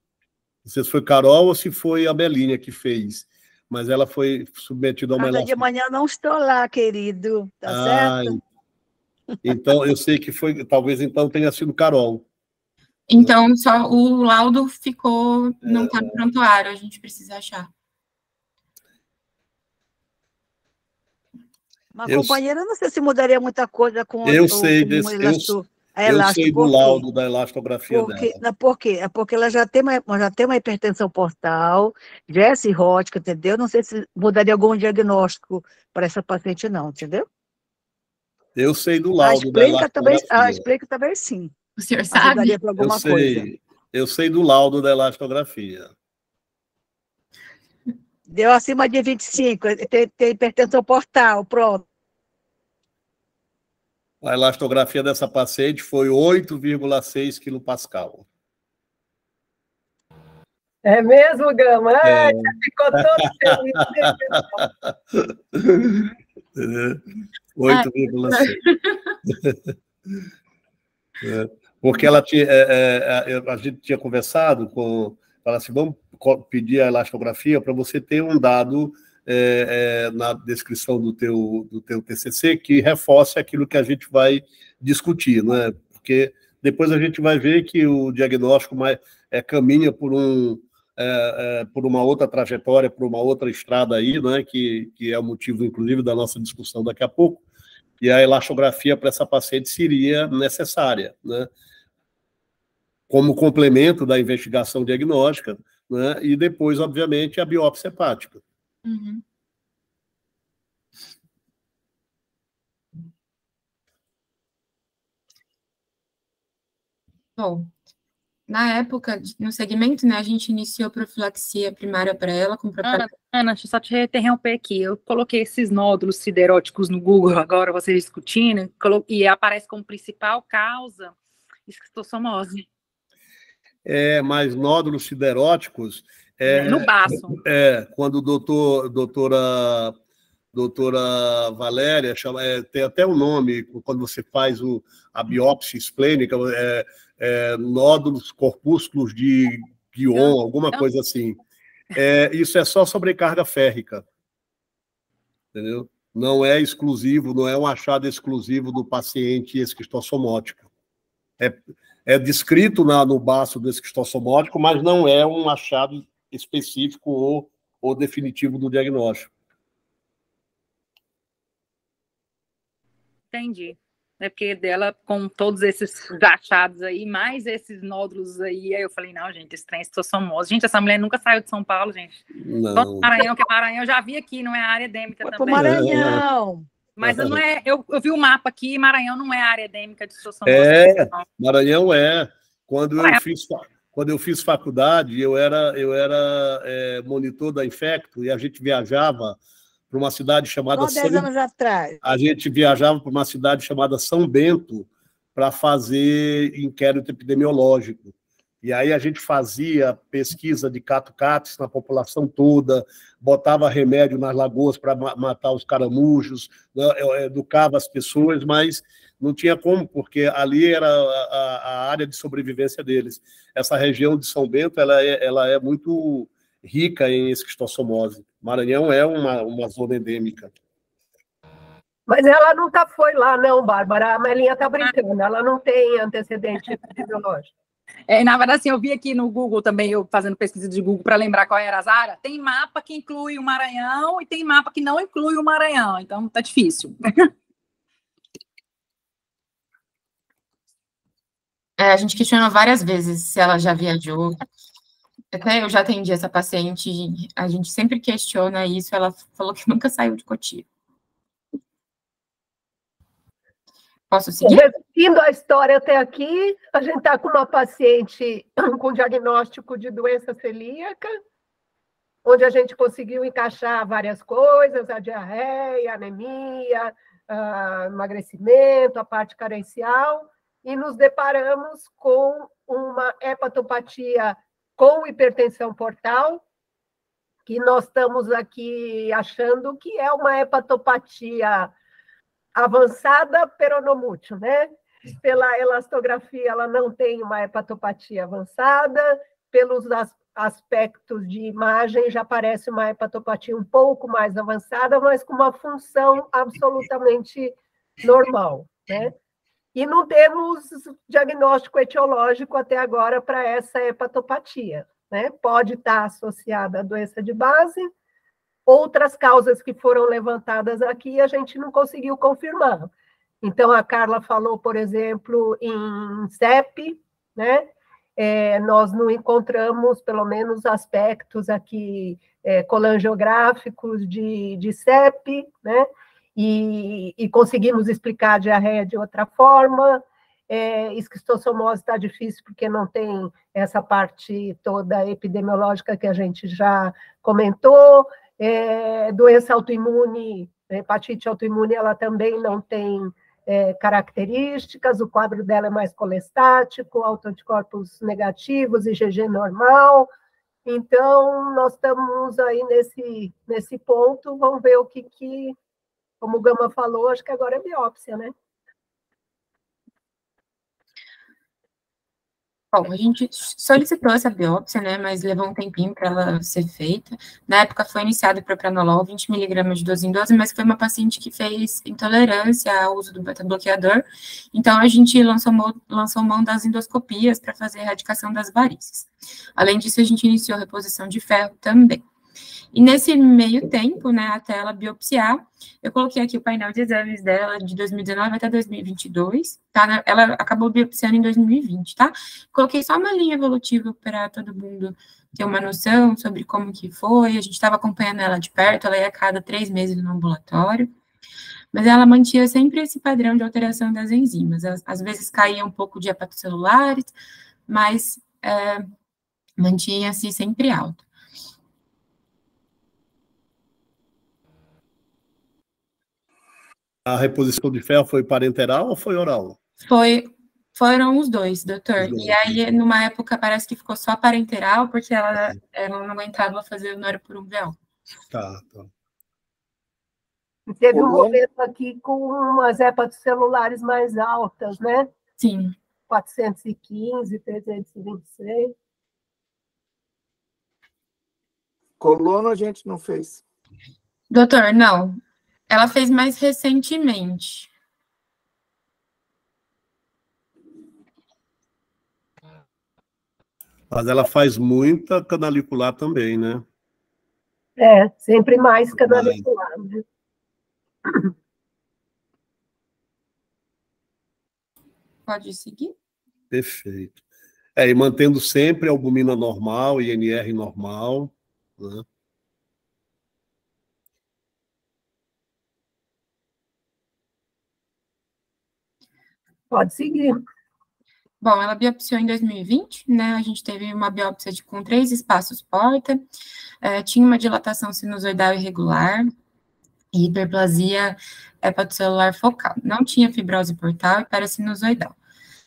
Não sei se foi Carol ou se foi a Belinha que fez, mas ela foi submetida a uma elastografia. De manhã não estou lá, querido, tá certo? Então, eu sei que foi, talvez então tenha sido Carol. Então, só o laudo ficou, não está no prontuário, a gente precisa achar. Mas, companheira, eu não sei se mudaria muita coisa com eu sei o desse, elástico. eu sei do Por quê? laudo da elastografia Porque, dela. por quê? É porque ela já tem uma hipertensão portal, já é cirrótica, entendeu? Não sei se mudaria algum diagnóstico para essa paciente, não, entendeu? Eu sei do laudo da A elastografia. esplênica talvez sim. O senhor sabe? Ajudaria para alguma coisa. Eu sei do laudo da elastografia. Deu acima de 25, tem hipertensão portal, pronto. A elastografia dessa paciente foi 8,6 kPa. É mesmo, Gama? Ah, já ficou todo feliz. 8,6. Porque ela tinha, a gente tinha conversado com... Fala assim, vamos pedir a elastografia para você ter um dado na descrição do teu TCC que reforce aquilo que a gente vai discutir, né? Porque depois a gente vai ver que o diagnóstico caminha por uma outra trajetória, por uma outra estrada aí, né? Que é o motivo, inclusive, da nossa discussão daqui a pouco, e a elastografia para essa paciente seria necessária, né? Como complemento da investigação diagnóstica, né? E depois, obviamente, a biópsia hepática. Uhum. Bom, na época, no segmento, né, a gente iniciou profilaxia primária para ela com Ana, deixa eu só te interromper aqui. Eu coloquei esses nódulos sideróticos no Google agora, vocês discutindo, e aparece como principal causa esquistossomose. Mas nódulos sideróticos... no baço. Quando doutora Valéria, tem até um nome, quando você faz a biópsia esplênica, nódulos, corpúsculos de Guion, alguma coisa assim. Isso é só sobrecarga férrica, entendeu? Não é exclusivo, não é um achado exclusivo do paciente esquistossomótico. É descrito no baço do esquistossomótico, mas não é um achado específico ou definitivo do diagnóstico. Entendi. É porque dela, com todos esses achados aí, mais esses nódulos aí eu falei, não, gente, esse trem é esquistossomose. Gente, essa mulher nunca saiu de São Paulo, gente. Não. Maranhão, que é Maranhão, eu já vi aqui, não é área endêmica também. Pro Maranhão. Mas não é, eu vi o mapa aqui, Maranhão não é área endêmica de esquistossomose. Maranhão é. Quando eu fiz faculdade, eu era monitor da Infecto e a gente viajava para uma cidade chamada... 10 anos atrás. A gente viajava para uma cidade chamada São Bento para fazer inquérito epidemiológico. E aí a gente fazia pesquisa de cato-cates na população toda, botava remédio nas lagoas para matar os caramujos, educava as pessoas, mas não tinha como, porque ali era a área de sobrevivência deles. Essa região de São Bento ela é muito rica em esquistossomose. Maranhão é uma zona endêmica. Mas ela nunca foi lá, não, Bárbara. A Melinha está brincando, ela não tem antecedente epidemiológico. Na verdade, assim, eu vi aqui no Google também, eu fazendo pesquisa de Google para lembrar qual era as áreas, tem mapa que inclui o Maranhão e tem mapa que não inclui o Maranhão, então tá difícil. A gente questionou várias vezes se ela já viajou. Até eu já atendi essa paciente, a gente sempre questiona isso, ela falou que nunca saiu de Cotia. Posso seguir? Repetindo a história até aqui, a gente está com uma paciente com diagnóstico de doença celíaca, onde a gente conseguiu encaixar várias coisas, a diarreia, a anemia, emagrecimento, a parte carencial, e nos deparamos com uma hepatopatia com hipertensão portal, que nós estamos aqui achando que é uma hepatopatia avançada peronomútil, né? Pela elastografia, ela não tem uma hepatopatia avançada, pelos aspectos de imagem, já parece uma hepatopatia um pouco mais avançada, mas com uma função absolutamente normal, né? E não temos diagnóstico etiológico até agora para essa hepatopatia, né? Pode estar associada à doença de base, Outras causas que foram levantadas aqui, a gente não conseguiu confirmar. Então, a Carla falou, por exemplo, em CEP, né? Nós não encontramos, pelo menos, aspectos aqui colangiográficos de CEP, né? E conseguimos explicar a diarreia de outra forma. Esquistossomose está difícil porque não tem essa parte toda epidemiológica que a gente já comentou. Doença autoimune, hepatite autoimune, ela também não tem características, o quadro dela é mais colestático, autoanticorpos negativos, IgG normal. Então, nós estamos aí nesse ponto, vamos ver o que como o Gama falou, acho que agora é biópsia, né? Bom, a gente solicitou essa biópsia, né, mas levou um tempinho para ela ser feita. Na época foi iniciado o propranolol, 20 miligramas de 12 em 12, mas foi uma paciente que fez intolerância ao uso do beta-bloqueador, então a gente lançou mão das endoscopias para fazer a erradicação das varizes. Além disso, a gente iniciou a reposição de ferro também. E nesse meio tempo, né, até ela biopsiar, eu coloquei aqui o painel de exames dela de 2019 até 2022, tá? Ela acabou biopsiando em 2020, tá? Coloquei só uma linha evolutiva para todo mundo ter uma noção sobre como que foi, a gente estava acompanhando ela de perto, ela ia a cada 3 meses no ambulatório, mas ela mantinha sempre esse padrão de alteração das enzimas, às vezes caía um pouco de hepatocelulares, mas mantinha-se sempre alto. A reposição de ferro foi parenteral ou foi oral? Foram os dois, doutor. Os dois. E aí, numa época, parece que ficou só parenteral, porque ela não aguentava fazer o noro por umbial. Tá. Teve um momento aqui com umas hepatocelulares mais altas, né? Sim. 415, 326. Colono a gente não fez. Doutor, não. Ela fez mais recentemente. Mas ela faz muita canalicular também, né? Sempre mais canalicular, né? Pode seguir? Perfeito. E mantendo sempre a albumina normal, INR normal, né? Pode seguir. Bom, ela biopsiou em 2020, né? A gente teve uma biópsia com 3 espaços porta, tinha uma dilatação sinusoidal irregular e hiperplasia hepatocelular focal. Não tinha fibrose portal e parasinusoidal.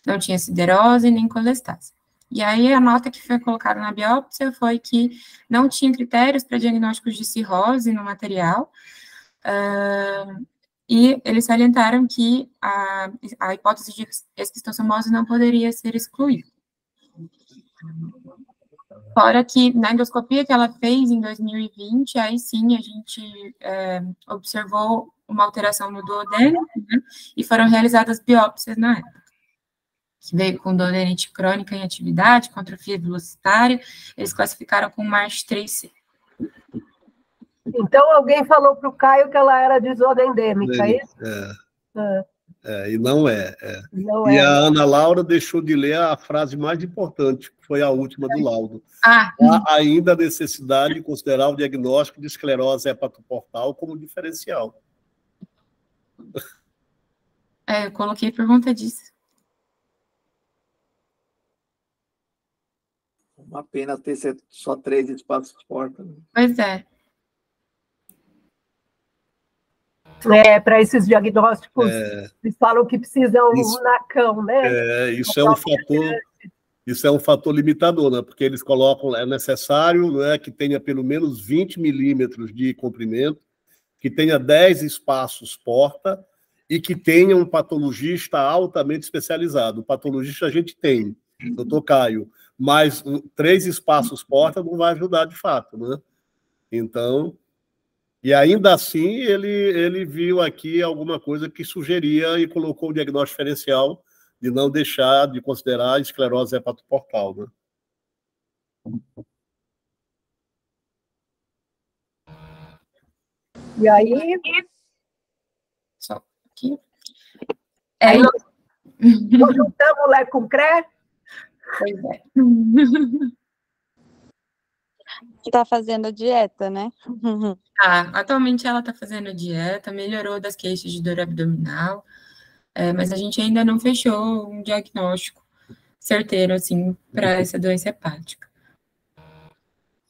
Não tinha siderose nem colestase. E aí a nota que foi colocada na biópsia foi que não tinha critérios para diagnósticos de cirrose no material, e eles salientaram que a hipótese de esquistossomose não poderia ser excluída. Fora que na endoscopia que ela fez em 2020, aí sim a gente observou uma alteração no duodeno, né, e foram realizadas biópsias na época, que veio com duodenite crônica em atividade, com atrofia velocitária, eles classificaram com MARCH 3C. Então, alguém falou para o Caio que ela era de zona endêmica, é isso? E não é. Não e é, a né? Ana Laura deixou de ler a frase mais importante, que foi a última do laudo. Há ainda a necessidade de considerar o diagnóstico de esclerose hepatoportal como diferencial. Eu coloquei por conta disso. Uma pena ter só 3 espaços porta. Pois é. Para esses diagnósticos, eles falam que precisam um NACão, né? Isso é um fator limitador, né? Porque eles colocam, é necessário, né, que tenha pelo menos 20 milímetros de comprimento, que tenha 10 espaços porta e que tenha um patologista altamente especializado. O patologista a gente tem, doutor Caio, mas 3 espaços porta não vai ajudar de fato, né? Então, e ainda assim ele viu aqui alguma coisa que sugeria e colocou o diagnóstico diferencial de não deixar de considerar a esclerose hepatoportal, né? E aí, Só aqui. aí É, nós juntamos Lé com Cré. pois é. Tá fazendo dieta, né? Atualmente ela está fazendo dieta, melhorou das queixas de dor abdominal, mas a gente ainda não fechou um diagnóstico certeiro, assim, para essa doença hepática.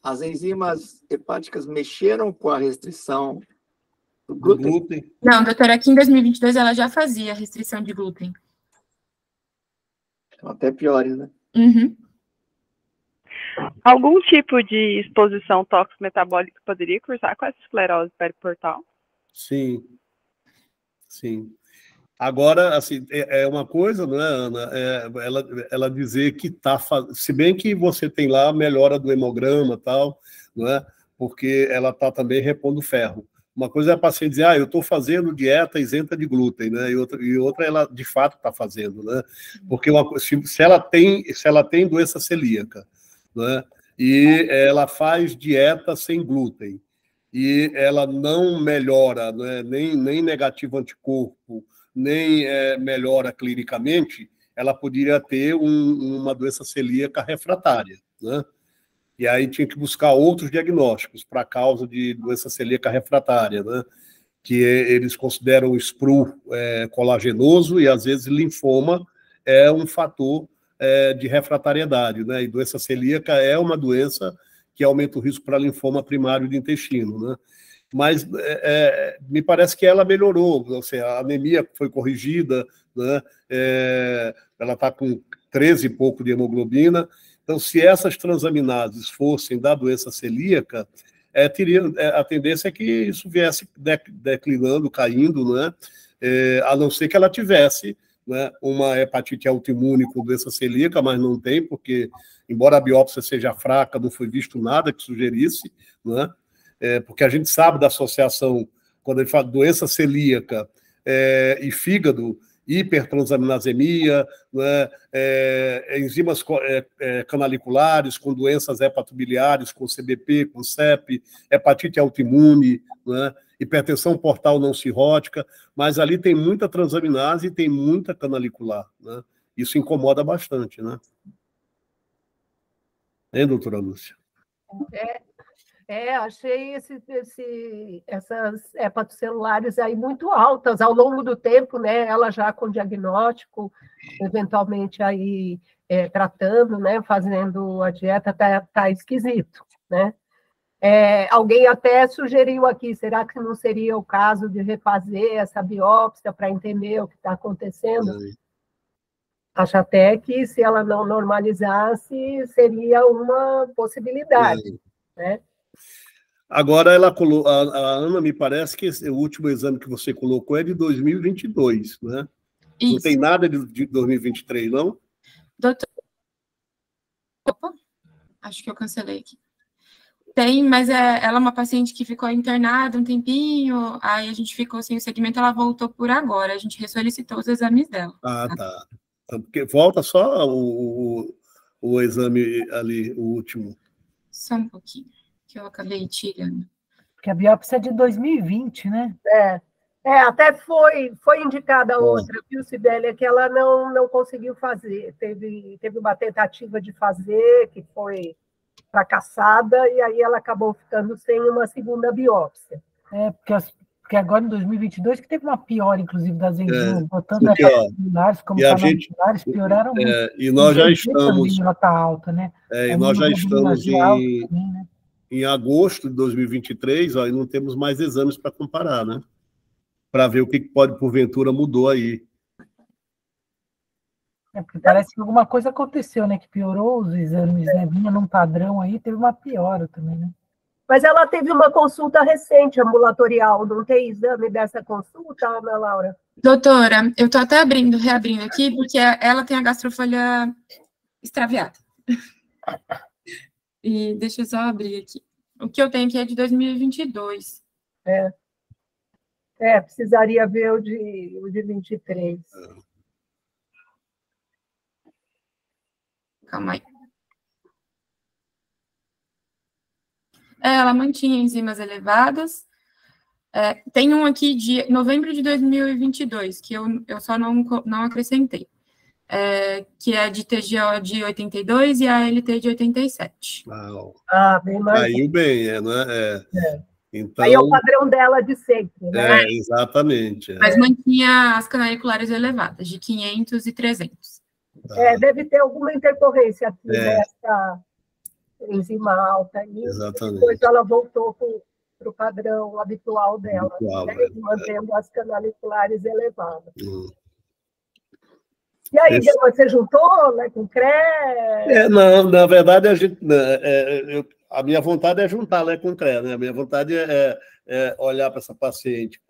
As enzimas hepáticas mexeram com a restrição do Do glúten? glúten. Não, doutora, aqui em 2022 ela já fazia restrição de glúten. Então, até piores, né? Uhum. Algum tipo de exposição tóxico-metabólica poderia cursar com essa esclerose periportal? Sim, sim. Agora, assim, é uma coisa, não é, Ana? Ela dizer que está fazendo. Se bem que você tem lá a melhora do hemograma e tal, não é? Porque ela está também repondo ferro. Uma coisa é a paciente dizer, eu estou fazendo dieta isenta de glúten, né? E outra ela de fato está fazendo, né? Porque se ela tem doença celíaca, né? E ela faz dieta sem glúten, e ela não melhora, né? nem negativo anticorpo, nem melhora clinicamente, ela poderia ter uma doença celíaca refratária, né? E aí tinha que buscar outros diagnósticos para a causa de doença celíaca refratária, né? Que eles consideram o SPRU colagenoso, e às vezes linfoma é um fator de refratariedade, né? E doença celíaca é uma doença que aumenta o risco para linfoma primário do intestino, né? Mas me parece que ela melhorou, ou seja, a anemia foi corrigida, né? Ela está com 13 e pouco de hemoglobina. Então, se essas transaminases fossem da doença celíaca, a tendência é que isso viesse declinando, caindo, né? A não ser que ela tivesse, né, uma hepatite autoimune com doença celíaca, mas não tem, porque, embora a biópsia seja fraca, não foi visto nada que sugerisse, né? Porque a gente sabe da associação, quando ele fala doença celíaca e fígado, hipertransaminasemia, né, enzimas canaliculares com doenças hepatobiliares, com CBP, com CEP, hepatite autoimune, né, hipertensão portal não cirrótica, mas ali tem muita transaminase e tem muita canalicular, né? Isso incomoda bastante, né? Hein, doutora Lúcia? Achei essas hepatocelulares aí muito altas ao longo do tempo, né? Ela já com diagnóstico, eventualmente aí tratando, né? Fazendo a dieta, tá esquisito, né? Alguém até sugeriu aqui, será que não seria o caso de refazer essa biópsia para entender o que está acontecendo? Acho até que se ela não normalizasse, seria uma possibilidade, né? Agora, a Ana, me parece que o último exame que você colocou é de 2022, né? Isso. Não tem nada de 2023, não? Doutor... Opa, acho que eu cancelei aqui. Tem, mas ela é uma paciente que ficou internada um tempinho, aí a gente ficou sem o segmento, ela voltou por agora, a gente ressolicitou os exames dela. Tá. Então, porque volta só o exame ali, o último. Só um pouquinho, que eu acabei tirando. Porque a biópsia é de 2020, né? Até foi indicada outra, viu, Sibélia, que ela não conseguiu fazer. Teve uma tentativa de fazer, que foi fracassada, e aí ela acabou ficando sem uma segunda biópsia. Porque agora em 2022 que teve uma piora, inclusive, das enzimas, tanto porque, hepatociliares como canalicular pioraram muito. E nós já estamos... também ela está alta, né? E nós já estamos também, né? Em agosto de 2023, e não temos mais exames para comparar, né? Para ver o que pode, porventura, mudou aí. Porque parece que alguma coisa aconteceu, né? Que piorou os exames, né? Vinha num padrão aí, teve uma piora também, né? Mas ela teve uma consulta recente, ambulatorial, não tem exame dessa consulta, Ana Laura? Doutora, eu estou até reabrindo aqui, porque ela tem a gastrofolha extraviada. E deixa eu só abrir aqui. O que eu tenho aqui é de 2022. Precisaria ver o de 23. Calma aí. Ela mantinha enzimas elevadas, Tem um aqui de novembro de 2022, que eu só não acrescentei, que é de TGO de 82 e a ALT de 87. Bem mais. Caiu bem, né? Então, aí é o padrão dela de sempre, né? Exatamente. Mas mantinha as canaliculares elevadas, de 500 e 300. Deve ter alguma intercorrência aqui dessa enzima alta aí. Exatamente. Depois ela voltou para o padrão habitual dela, mantendo as canaliculares elevadas. E aí, você juntou, né, com CRE? Não, na verdade, a minha vontade é juntar com CRE, né? A minha vontade é olhar para essa paciente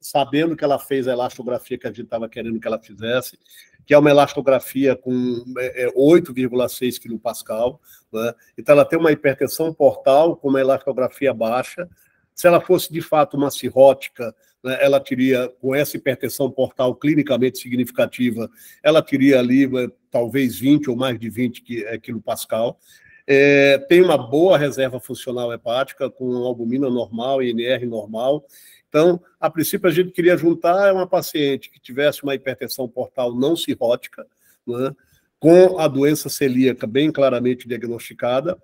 sabendo que ela fez a elastografia que a gente estava querendo que ela fizesse, que é uma elastografia com 8,6 kPa, né? Então ela tem uma hipertensão portal com uma elastografia baixa. Se ela fosse, de fato, uma cirrótica, né, ela teria, com essa hipertensão portal clinicamente significativa, ela teria ali talvez 20 ou mais de 20 kPa. Tem uma boa reserva funcional hepática, com albumina normal e INR normal. Então, a princípio, a gente queria juntar uma paciente que tivesse uma hipertensão portal não cirrótica, né, com a doença celíaca bem claramente diagnosticada,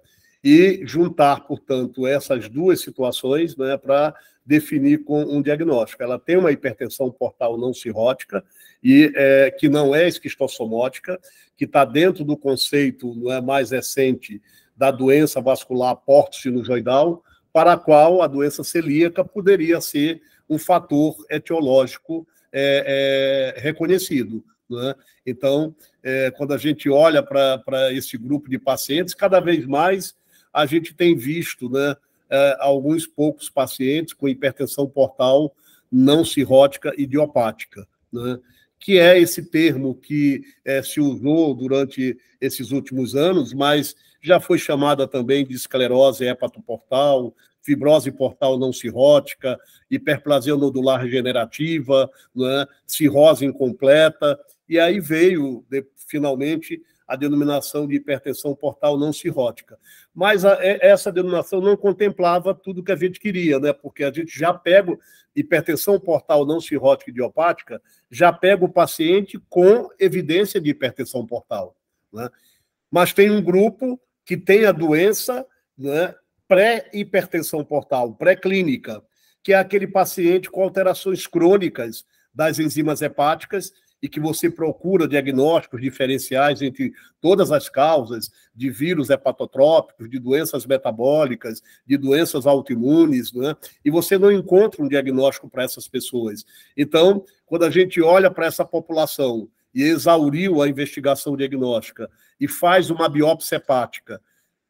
e juntar, portanto, essas duas situações, né, para definir com um diagnóstico. Ela tem uma hipertensão portal não cirrótica, e que não é esquistossomótica, que está dentro do conceito mais recente da doença vascular porto-sinusoidal, para a qual a doença celíaca poderia ser um fator etiológico reconhecido, né? Então, quando a gente olha para esse grupo de pacientes, cada vez mais a gente tem visto, né, alguns poucos pacientes com hipertensão portal não cirrótica idiopática, né? Que é esse termo que se usou durante esses últimos anos, mas já foi chamada também de esclerose hepatoportal, fibrose portal não cirrótica, hiperplasia nodular regenerativa, né, cirrose incompleta, e aí veio, finalmente, a denominação de hipertensão portal não cirrótica. Mas essa denominação não contemplava tudo que a gente queria, né? Porque a gente já pega hipertensão portal não cirrótica idiopática, já pega o paciente com evidência de hipertensão portal, né? Mas tem um grupo que tem a doença, né, pré-hipertensão portal, pré-clínica, que é aquele paciente com alterações crônicas das enzimas hepáticas e que você procura diagnósticos diferenciais entre todas as causas de vírus hepatotrópicos, de doenças metabólicas, de doenças autoimunes, né? E você não encontra um diagnóstico para essas pessoas. Então, quando a gente olha para essa população e exauriu a investigação diagnóstica e faz uma biópsia hepática,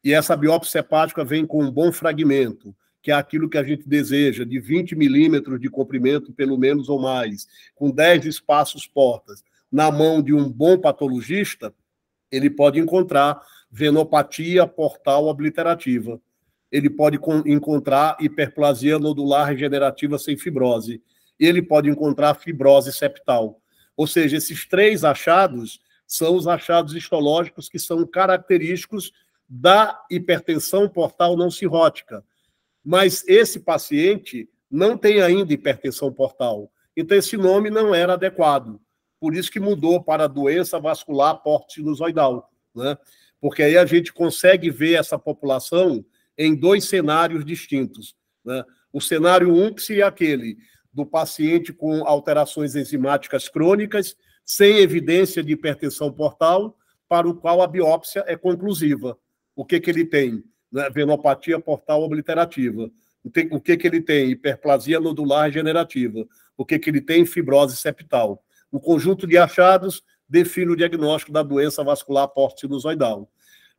e essa biópsia hepática vem com um bom fragmento, que é aquilo que a gente deseja, de 20 milímetros de comprimento, pelo menos ou mais, com 10 espaços portas, na mão de um bom patologista, ele pode encontrar venopatia portal obliterativa. Ele pode encontrar hiperplasia nodular regenerativa sem fibrose. Ele pode encontrar fibrose septal. Ou seja, esses 3 achados são os achados histológicos que são característicos da hipertensão portal não cirrótica. Mas esse paciente não tem ainda hipertensão portal. Então, esse nome não era adequado. Por isso que mudou para doença vascular porto-sinusoidal, né? Porque aí a gente consegue ver essa população em 2 cenários distintos, né? O cenário 1, que seria aquele do paciente com alterações enzimáticas crônicas, sem evidência de hipertensão portal, para o qual a biópsia é conclusiva. O que ele tem? Venopatia portal obliterativa. O que ele tem? Hiperplasia nodular regenerativa. O que ele tem? Fibrose septal. O conjunto de achados define o diagnóstico da doença vascular porto-sinusoidal.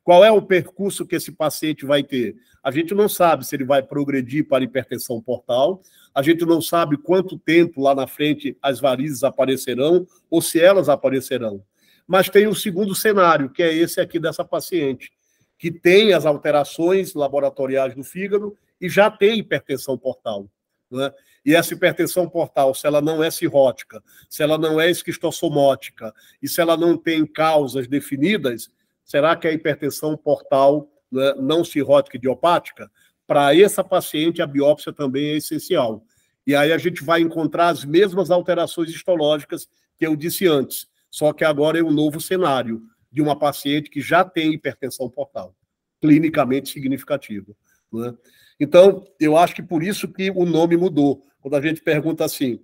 Qual é o percurso que esse paciente vai ter? A gente não sabe se ele vai progredir para hipertensão portal, a gente não sabe quanto tempo lá na frente as varizes aparecerão ou se elas aparecerão. Mas tem o segundo cenário, que é esse aqui dessa paciente, que tem as alterações laboratoriais do fígado e já tem hipertensão portal, né? E essa hipertensão portal, se ela não é cirrótica, se ela não é esquistossomótica e se ela não tem causas definidas, será que a hipertensão portal, né, não cirrótica idiopática para essa paciente, a biópsia também é essencial. E aí a gente vai encontrar as mesmas alterações histológicas que eu disse antes, só que agora é um novo cenário de uma paciente que já tem hipertensão portal, clinicamente significativa, né? Então, eu acho que por isso que o nome mudou. Quando a gente pergunta assim,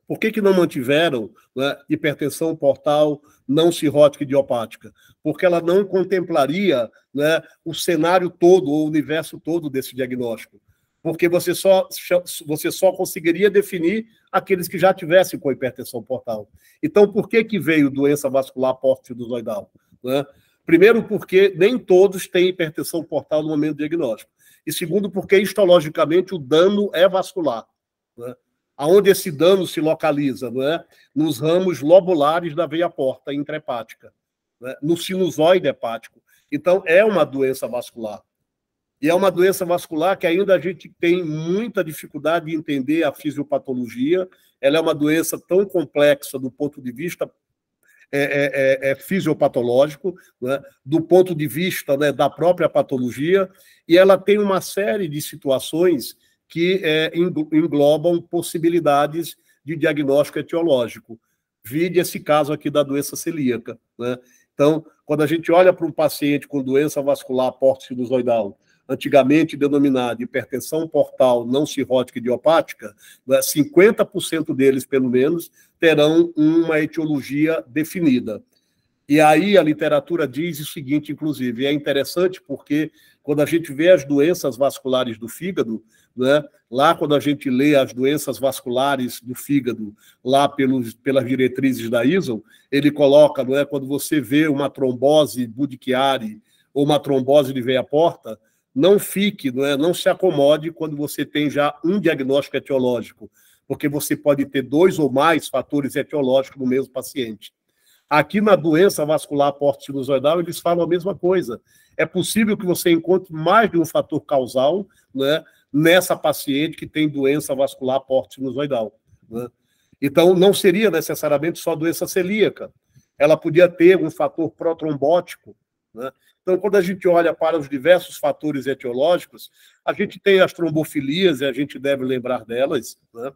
por que não mantiveram, né, hipertensão portal não cirrótica idiopática? Porque ela não contemplaria, né, o cenário todo, ou o universo todo desse diagnóstico. Porque você só conseguiria definir aqueles que já tivessem com hipertensão portal. Então, por que veio doença vascular porto-sinusoidal, né? Primeiro, porque nem todos têm hipertensão portal no momento do diagnóstico. E segundo, porque histologicamente o dano é vascular, né? Aonde esse dano se localiza, não é? Nos ramos lobulares da veia porta intrahepática, né? No sinusoide hepático. Então, é uma doença vascular. E é uma doença vascular que ainda a gente tem muita dificuldade de entender a fisiopatologia. Ela é uma doença tão complexa do ponto de vista fisiopatológico, né? Do ponto de vista, né, da própria patologia, e ela tem uma série de situações que englobam possibilidades de diagnóstico etiológico. Vide esse caso aqui da doença celíaca, né? Então, quando a gente olha para um paciente com doença vascular porto-sinusoidal, antigamente denominada hipertensão portal não cirrótica idiopática, 50% deles, pelo menos, terão uma etiologia definida. E aí a literatura diz o seguinte, inclusive, é interessante porque quando a gente vê as doenças vasculares do fígado, né, lá quando a gente lê as doenças vasculares do fígado, lá pelas diretrizes da ISO, ele coloca, não é, quando você vê uma trombose Budd-Chiari ou uma trombose de veia porta, não fique, não se acomode quando você tem já um diagnóstico etiológico, porque você pode ter 2 ou mais fatores etiológicos no mesmo paciente. Aqui na doença vascular porto-sinusoidal, eles falam a mesma coisa. É possível que você encontre mais de um fator causal, né, nessa paciente que tem doença vascular porto-sinusoidal, né? Então, não seria necessariamente só doença celíaca. Ela podia ter um fator protrombótico, né? Então, quando a gente olha para os diversos fatores etiológicos, a gente tem as trombofilias, e a gente deve lembrar delas, né?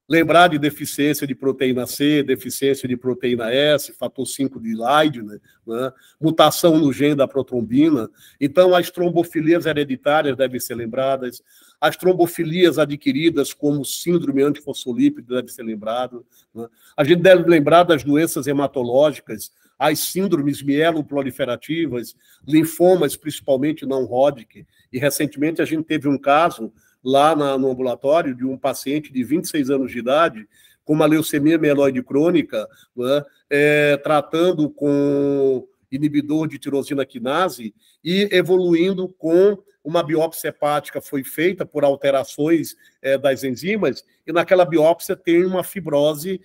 Lembrar de deficiência de proteína C, deficiência de proteína S, fator 5 de Leiden, né? Mutação no gene da protrombina. Então, as trombofilias hereditárias devem ser lembradas, as trombofilias adquiridas, como síndrome antifosfolípide, devem ser lembradas, né? A gente deve lembrar das doenças hematológicas, as síndromes mieloproliferativas, linfomas, principalmente não Hodgkin. E, recentemente, a gente teve um caso lá no ambulatório de um paciente de 26 anos de idade com uma leucemia mieloide crônica, né, tratando com inibidor de tirosina quinase e evoluindo com uma biópsia hepática foi feita por alterações das enzimas, e naquela biópsia tem uma fibrose,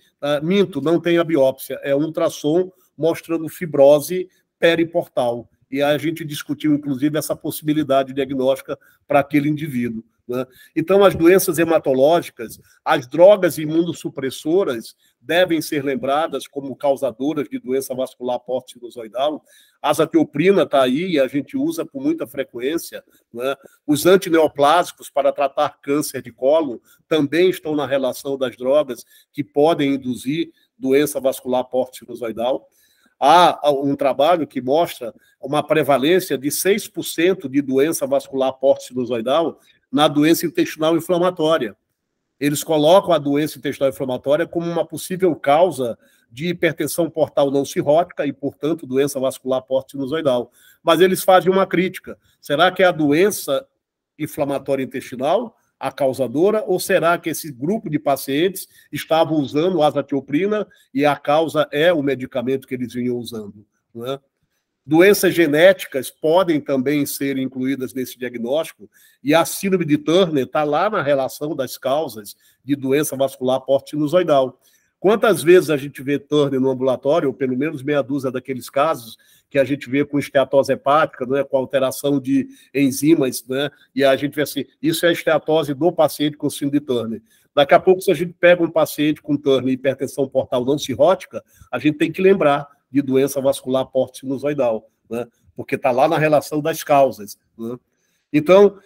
não tem a biópsia, é um ultrassom mostrando fibrose periportal. E a gente discutiu, inclusive, essa possibilidade diagnóstica para aquele indivíduo, né? Então, as doenças hematológicas, as drogas imunossupressoras devem ser lembradas como causadoras de doença vascular porto-sinusoidal. A azatioprina está aí e a gente usa com muita frequência, né? Os antineoplásicos para tratar câncer de cólon também estão na relação das drogas que podem induzir doença vascular porto-sinusoidal. Há um trabalho que mostra uma prevalência de 6% de doença vascular porto-sinusoidal na doença intestinal inflamatória. Eles colocam a doença intestinal inflamatória como uma possível causa de hipertensão portal não cirrótica e, portanto, doença vascular porto-sinusoidal. Mas eles fazem uma crítica. Será que é a doença inflamatória intestinal a causadora, ou será que esse grupo de pacientes estavam usando azatioprina e a causa é o medicamento que eles vinham usando, né? Doenças genéticas podem também ser incluídas nesse diagnóstico, e a síndrome de Turner está lá na relação das causas de doença vascular porto-sinusoidal. Quantas vezes a gente vê Turner no ambulatório, ou pelo menos meia dúzia daqueles casos que a gente vê com esteatose hepática, né, com alteração de enzimas, né, e a gente vê assim, isso é a esteatose do paciente com síndrome de Turner. Daqui a pouco, se a gente pega um paciente com Turner e hipertensão portal não cirrótica, a gente tem que lembrar de doença vascular porto-sinusoidal, né, porque está lá na relação das causas, né. Então,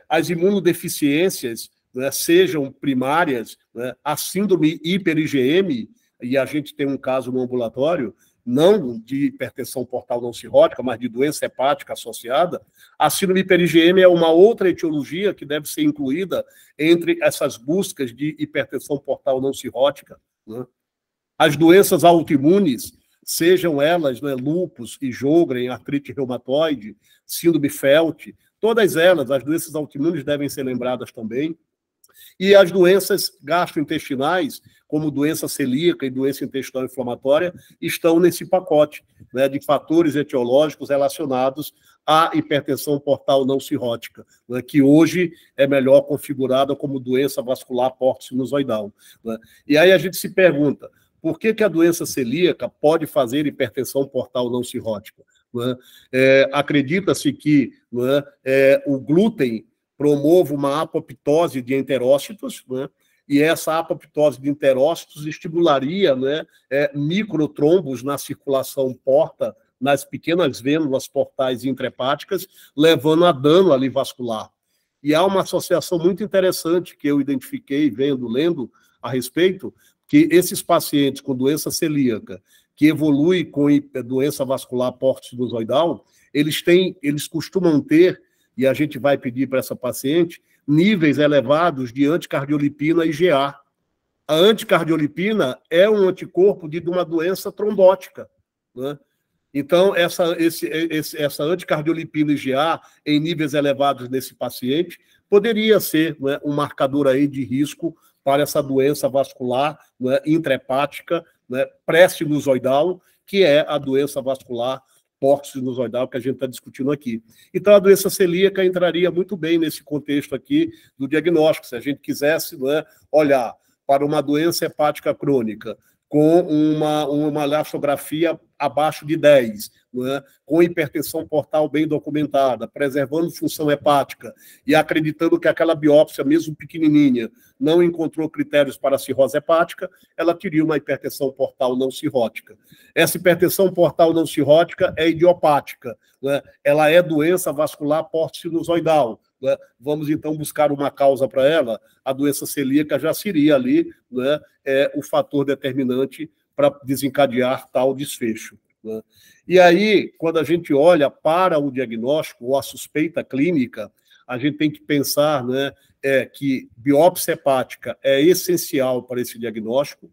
as imunodeficiências, né, sejam primárias, né, a síndrome hiper-IgM, e a gente tem um caso no ambulatório, não de hipertensão portal não cirrótica, mas de doença hepática associada, a síndrome hiper-IgM é uma outra etiologia que deve ser incluída entre essas buscas de hipertensão portal não cirrótica, né? As doenças autoimunes, sejam elas, né, lúpus e Sjögren, artrite reumatoide, síndrome Felt, todas elas, as doenças autoimunes devem ser lembradas também. E as doenças gastrointestinais, como doença celíaca e doença intestinal inflamatória, estão nesse pacote, né, de fatores etiológicos relacionados à hipertensão portal não cirrótica, né, que hoje é melhor configurada como doença vascular porto-sinusoidal, né. E aí a gente se pergunta, por que a doença celíaca pode fazer hipertensão portal não cirrótica? Né? Acredita-se que, né, o glúten promove uma apoptose de enterócitos, né? E essa apoptose de enterócitos estimularia, né, microtrombos na circulação porta, nas pequenas vênulas portais intrahepáticas, levando a dano ali vascular. E há uma associação muito interessante que eu identifiquei, lendo a respeito, que esses pacientes com doença celíaca, que evolui com doença vascular porto-sinusoidal, eles costumam ter, e a gente vai pedir para essa paciente, níveis elevados de anticardiolipina IgA. A anticardiolipina é um anticorpo de uma doença trombótica, né? Então, essa anticardiolipina IgA em níveis elevados nesse paciente poderia ser, né, um marcador aí de risco para essa doença vascular, né, intrahepática, né, pré-sinusoidal, que é a doença vascular porto-sinusoidal que a gente está discutindo aqui. Então, a doença celíaca entraria muito bem nesse contexto aqui do diagnóstico. Se a gente quisesse, né, olhar para uma doença hepática crônica com uma elastografia abaixo de 10, né, com hipertensão portal bem documentada, preservando função hepática e acreditando que aquela biópsia, mesmo pequenininha, não encontrou critérios para cirrose hepática, ela teria uma hipertensão portal não cirrótica. Essa hipertensão portal não cirrótica é idiopática, né? Ela é doença vascular porto-sinusoidal, né? Vamos, então, buscar uma causa para ela. A doença celíaca já seria ali, né, o fator determinante para desencadear tal desfecho, né? E aí, quando a gente olha para o diagnóstico ou a suspeita clínica, a gente tem que pensar, né, que biópsia hepática é essencial para esse diagnóstico.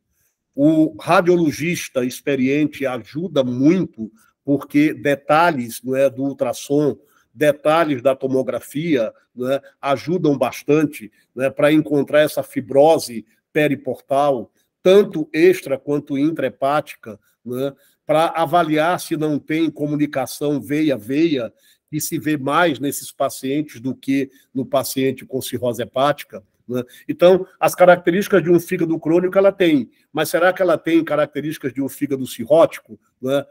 O radiologista experiente ajuda muito, porque detalhes, né, do ultrassom, detalhes da tomografia, né, ajudam bastante, né, para encontrar essa fibrose periportal, tanto extra quanto intrahepática, né, para avaliar se não tem comunicação veia-veia, que se vê mais nesses pacientes do que no paciente com cirrose hepática, né? Então, as características de um fígado crônico ela tem, mas será que ela tem características de um fígado cirrótico, né?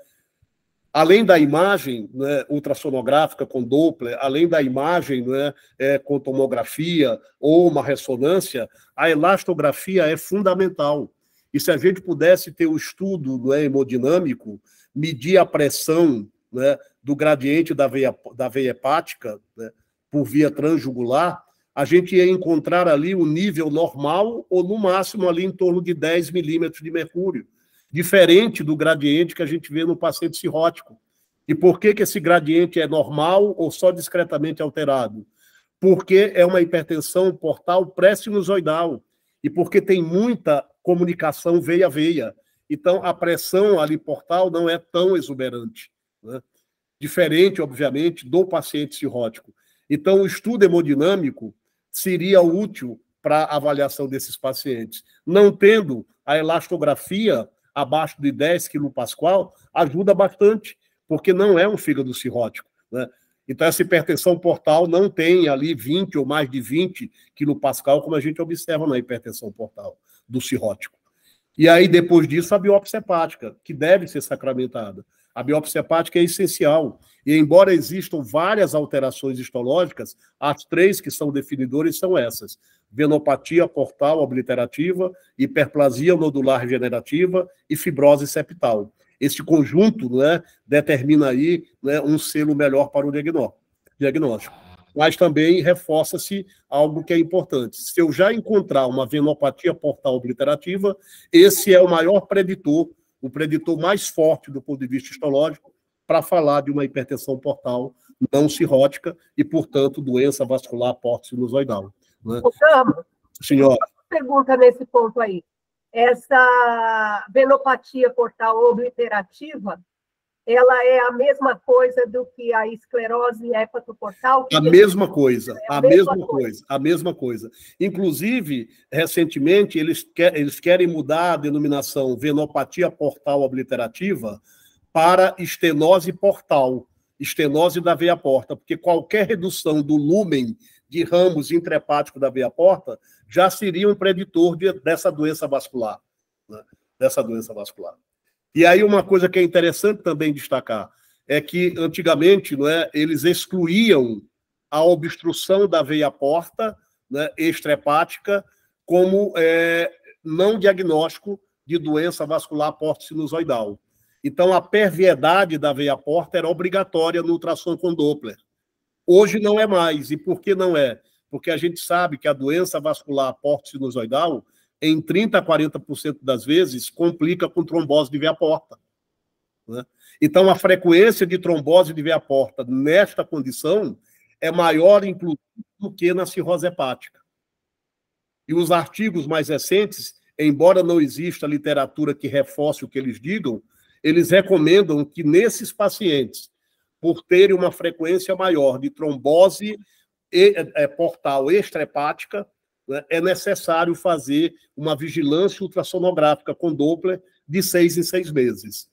Além da imagem, né, ultrassonográfica com Doppler, além da imagem, né, com tomografia ou uma ressonância, a elastografia é fundamental. E se a gente pudesse ter o estudo, né, hemodinâmico, medir a pressão, né, do gradiente da veia hepática, né, por via transjugular, a gente ia encontrar ali o nível normal ou, no máximo, ali em torno de 10 milímetros de mercúrio, diferente do gradiente que a gente vê no paciente cirrótico. E por que esse gradiente é normal ou só discretamente alterado? Porque é uma hipertensão portal pré-sinusoidal e porque tem muita comunicação veia-veia. Então, a pressão ali portal não é tão exuberante, né? Diferente, obviamente, do paciente cirrótico. Então, o estudo hemodinâmico seria útil para a avaliação desses pacientes. Não tendo a elastografia abaixo de 10 kPa, ajuda bastante, porque não é um fígado cirrótico, né? Então, essa hipertensão portal não tem ali 20 ou mais de 20 kPa, como a gente observa na hipertensão portal do cirrótico. E aí, depois disso, a biópsia hepática, que deve ser sacramentada. A biópsia hepática é essencial. E, embora existam várias alterações histológicas, as 3 que são definidoras são essas: venopatia portal obliterativa, hiperplasia nodular regenerativa e fibrose septal. Este conjunto, né, determina aí, né, um selo melhor para o diagnóstico. mas também reforça-se algo que é importante. Se eu já encontrar uma venopatia portal obliterativa, esse é o maior preditor, o preditor mais forte do ponto de vista histológico, para falar de uma hipertensão portal não cirrótica e, portanto, doença vascular porto-sinusoidal. Né? Senhora. Pergunta nesse ponto aí. Essa venopatia portal obliterativa, ela é a mesma coisa do que a esclerose hepatoportal? A mesma coisa, a mesma coisa. Inclusive, recentemente, eles querem mudar a denominação venopatia portal obliterativa para estenose portal, estenose da veia porta, porque qualquer redução do lúmen de ramos intrahepático da veia porta já seria um preditor dessa doença vascular, né? Dessa doença vascular. E aí uma coisa que é interessante também destacar é que, antigamente, não é, eles excluíam a obstrução da veia porta, né, extrahepática como não diagnóstico de doença vascular porto-sinusoidal. Então, a perviedade da veia porta era obrigatória no ultrassom com Doppler. Hoje não é mais. E por que não é? Porque a gente sabe que a doença vascular porto-sinusoidal, em 30% a 40% das vezes, complica com trombose de veia porta. Né? Então, a frequência de trombose de veia porta nesta condição é maior, inclusive, do que na cirrose hepática. E os artigos mais recentes, embora não exista literatura que reforce o que eles digam, eles recomendam que nesses pacientes, por terem uma frequência maior de trombose portal extrahepática, né, é necessário fazer uma vigilância ultrassonográfica com Doppler de 6 em 6 meses.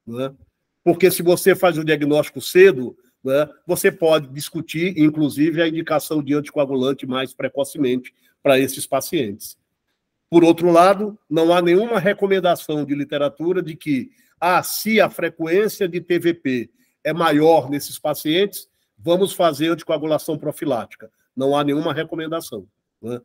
Né? Porque se você faz o diagnóstico cedo, né, você pode discutir, inclusive, a indicação de anticoagulante mais precocemente para esses pacientes. Por outro lado, não há nenhuma recomendação de literatura de que, se a frequência de TVP é maior nesses pacientes, vamos fazer anticoagulação profilática. Não há nenhuma recomendação. Né?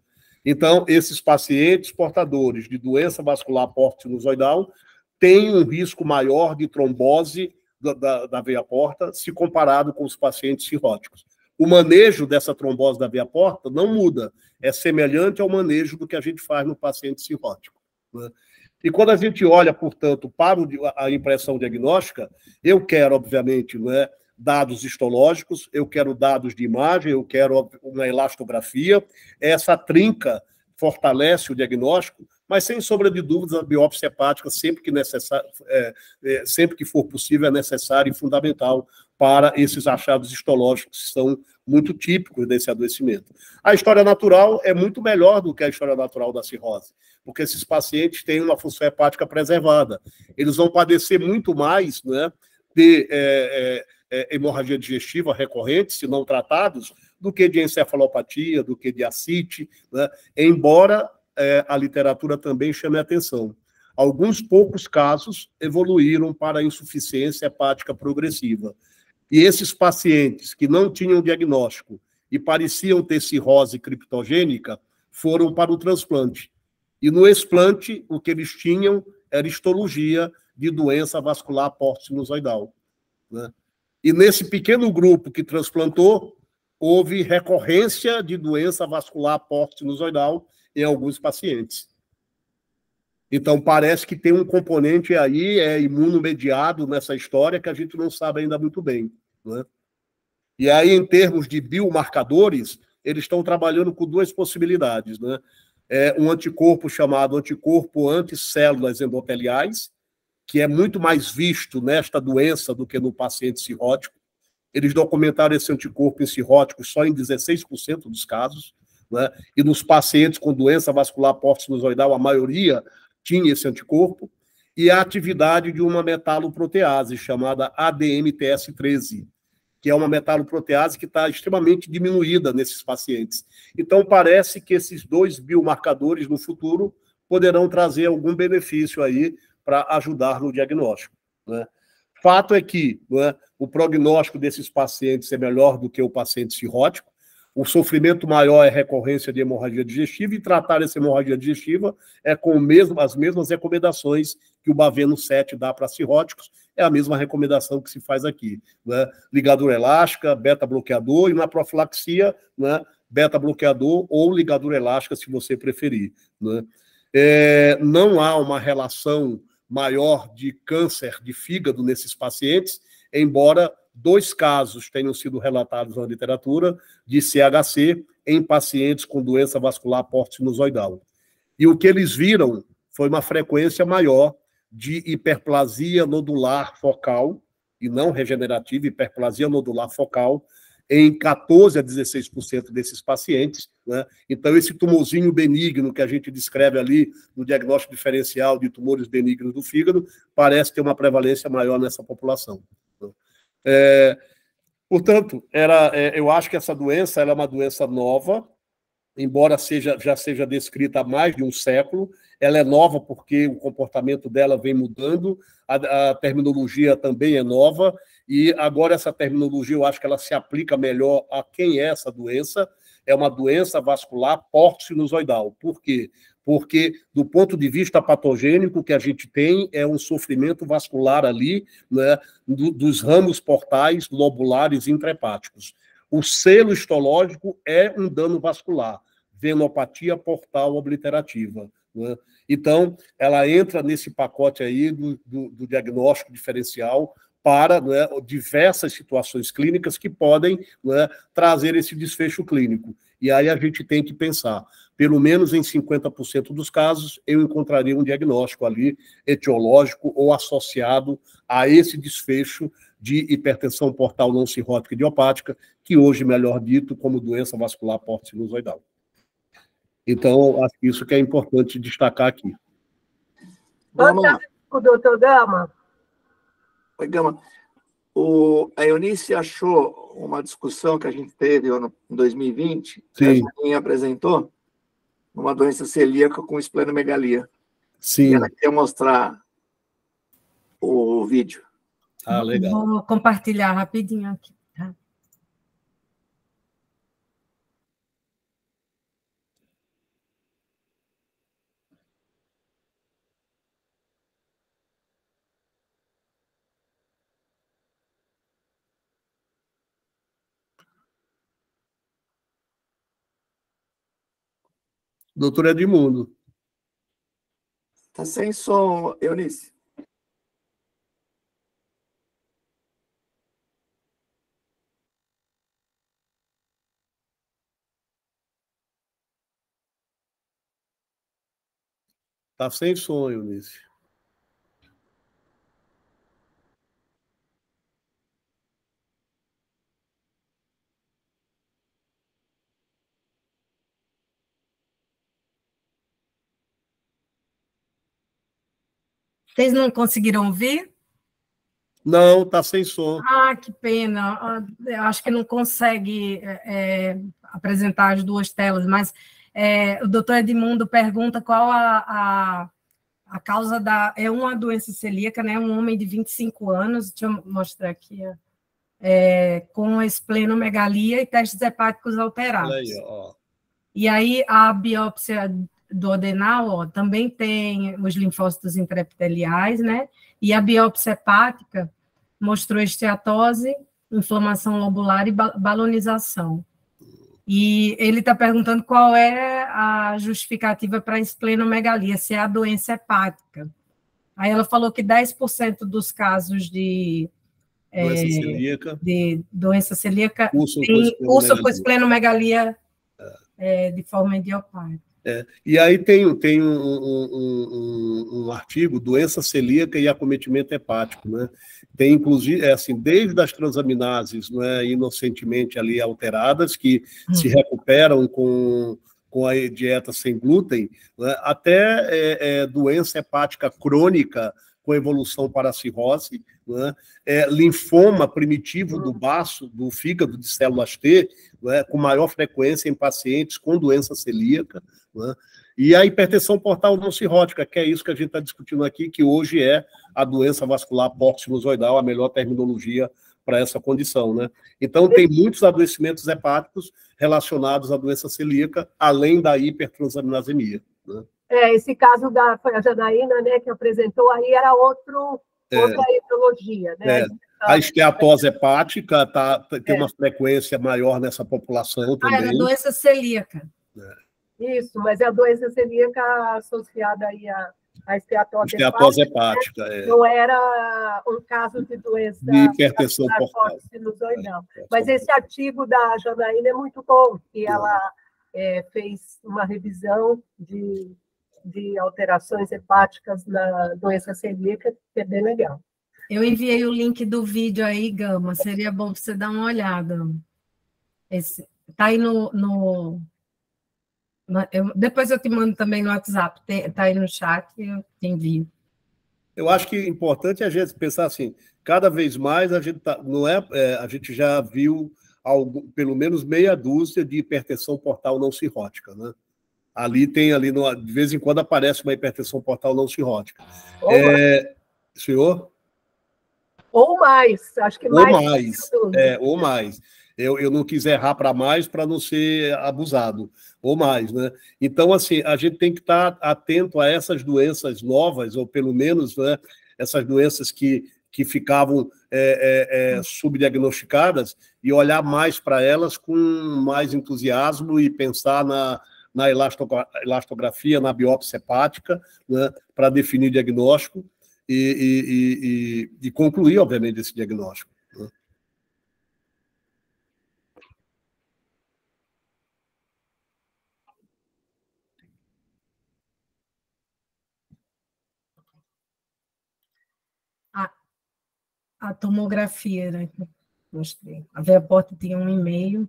Então, esses pacientes portadores de doença vascular porto-sinusoidal têm um risco maior de trombose da veia porta se comparado com os pacientes cirróticos. O manejo dessa trombose da veia porta não muda, é semelhante ao manejo do que a gente faz no paciente cirrótico. Né? E quando a gente olha, portanto, para a impressão diagnóstica, eu quero, obviamente, né, dados histológicos, eu quero dados de imagem, eu quero uma elastografia. Essa trinca fortalece o diagnóstico, mas, sem sombra de dúvidas, a biópsia hepática, sempre que for possível, é necessária e fundamental para esses achados histológicos que são muito típicos desse adoecimento. A história natural é muito melhor do que a história natural da cirrose, porque esses pacientes têm uma função hepática preservada. Eles vão padecer muito mais, né, de hemorragia digestiva recorrente, se não tratados, do que de encefalopatia, do que de ascite, né, embora a literatura também chame a atenção. Alguns poucos casos evoluíram para a insuficiência hepática progressiva. E esses pacientes que não tinham diagnóstico e pareciam ter cirrose criptogênica foram para o transplante. E no explante, o que eles tinham era histologia de doença vascular porto-sinusoidal. Né? E nesse pequeno grupo que transplantou, houve recorrência de doença vascular porto-sinusoidal em alguns pacientes. Então, parece que tem um componente aí imunomediado nessa história que a gente não sabe ainda muito bem. Né? E aí, em termos de biomarcadores, eles estão trabalhando com duas possibilidades. Né? Um anticorpo chamado anticorpo anticélulas endoteliais, que é muito mais visto nesta doença do que no paciente cirrótico. Eles documentaram esse anticorpo em cirróticos só em 16% dos casos. Né? E nos pacientes com doença vascular porto-sinusoidal, a maioria tinha esse anticorpo, e a atividade de uma metaloprotease chamada ADMTS13, que é uma metaloprotease que está extremamente diminuída nesses pacientes. Então, parece que esses dois biomarcadores no futuro poderão trazer algum benefício aí para ajudar no diagnóstico. Né? Fato é que, né, o prognóstico desses pacientes é melhor do que o paciente cirrótico. O sofrimento maior é recorrência de hemorragia digestiva, e tratar essa hemorragia digestiva é com as mesmas recomendações que o Baveno 7 dá para cirróticos, é a mesma recomendação que se faz aqui, né? Ligadura elástica, beta-bloqueador, e na profilaxia, né, beta-bloqueador ou ligadura elástica, se você preferir, né? Não há uma relação maior de câncer de fígado nesses pacientes, embora 2 casos tenham sido relatados na literatura de CHC em pacientes com doença vascular porto-sinusoidal. E o que eles viram foi uma frequência maior de hiperplasia nodular focal, e não regenerativa, hiperplasia nodular focal, em 14% a 16% desses pacientes, né? Então, esse tumorzinho benigno que a gente descreve ali no diagnóstico diferencial de tumores benignos do fígado, parece ter uma prevalência maior nessa população. Portanto, eu acho que essa doença ela é uma doença nova, embora já seja descrita há mais de um século. Ela é nova porque o comportamento dela vem mudando, a terminologia também é nova, e agora essa terminologia eu acho que ela se aplica melhor a quem é essa doença. É uma doença vascular porto-sinusoidal. Por quê? Porque, do ponto de vista patogênico, o que a gente tem é um sofrimento vascular ali, né, dos ramos portais lobulares intrahepáticos. O selo histológico é um dano vascular, venopatia portal obliterativa, né? Então, ela entra nesse pacote aí do diagnóstico diferencial para, né, diversas situações clínicas que podem, né, trazer esse desfecho clínico. E aí a gente tem que pensar, pelo menos em 50% dos casos, eu encontraria um diagnóstico ali etiológico ou associado a esse desfecho de hipertensão portal não cirrótica idiopática, que hoje, melhor dito, como doença vascular porto-sinusoidal. Então, acho que isso que é importante destacar aqui. Vamos lá. O doutor Gama? Oi, Gama. A Eunice achou uma discussão que a gente teve em 2020, que a Janinha apresentou, uma doença celíaca com esplenomegalia. Sim. E ela quer mostrar o vídeo. Ah, legal. Vou compartilhar rapidinho aqui. Tá? Doutor Edmundo. Está sem som, Eunice. Está sem som, Eunice. Vocês não conseguiram ouvir? Não, está sem som. Ah, que pena. Eu acho que não consegue apresentar as 2 telas, mas o doutor Edmundo pergunta qual a causa da... É uma doença celíaca, né? Um homem de 25 anos, deixa eu mostrar aqui, com esplenomegalia e testes hepáticos alterados. Olha aí, ó. E aí, a biópsia do adenal, também tem os linfócitos intraepiteliais, né? E a biópsia hepática mostrou esteatose, inflamação lobular e balonização. E ele está perguntando qual é a justificativa para a esplenomegalia, se é a doença hepática. Aí ela falou que 10% dos casos de doença celíaca cursam com esplenomegalia de forma idiopática. E aí tem um artigo, doença celíaca e acometimento hepático, né? Tem, inclusive, desde as transaminases, né, inocentemente ali alteradas, que se recuperam com a dieta sem glúten, né, até doença hepática crônica com evolução para a cirrose, né, linfoma primitivo do baço, do fígado de células T, né, com maior frequência em pacientes com doença celíaca, né, e a hipertensão portal não cirrótica, que é isso que a gente está discutindo aqui, que hoje é a doença vascular porto-sinusoidal, a melhor terminologia essa condição, né? Então, tem muitos adoecimentos hepáticos relacionados à doença celíaca, além da hipertransaminasemia, né? Esse caso foi a Janaína, né, que apresentou aí, era outra etiologia, né? A esteatose hepática tem uma frequência maior nessa população também. Era doença celíaca. Isso, mas é a doença celíaca associada aí à esteatose hepática. Né? Não era um caso de doença de hipertensão portal. Sinusoidal. Mas esse artigo da Janaína é muito bom, que ela fez uma revisão de alterações hepáticas na doença celíaca, que é bem legal. Eu enviei o link do vídeo aí, Gama. Seria bom você dar uma olhada. Está aí depois eu te mando também no WhatsApp. Está aí no chat, eu te envio. Eu acho que é importante a gente pensar assim, cada vez mais a gente a gente já viu pelo menos meia dúzia de hipertensão portal não cirrótica, né? De vez em quando aparece uma hipertensão portal não cirrótica. Senhor? Ou mais, acho que mais. Ou mais. Eu não quis errar para mais para não ser abusado, ou mais, né? Então, assim, a gente tem que estar atento a essas doenças novas, ou pelo menos, né, essas doenças que ficavam subdiagnosticadas, e olhar mais para elas com mais entusiasmo e pensar na elastografia, na biópsia hepática, né, para definir diagnóstico e concluir, obviamente, esse diagnóstico. Né? A tomografia, né? Mostrei. A veia porta tinha um e-mail.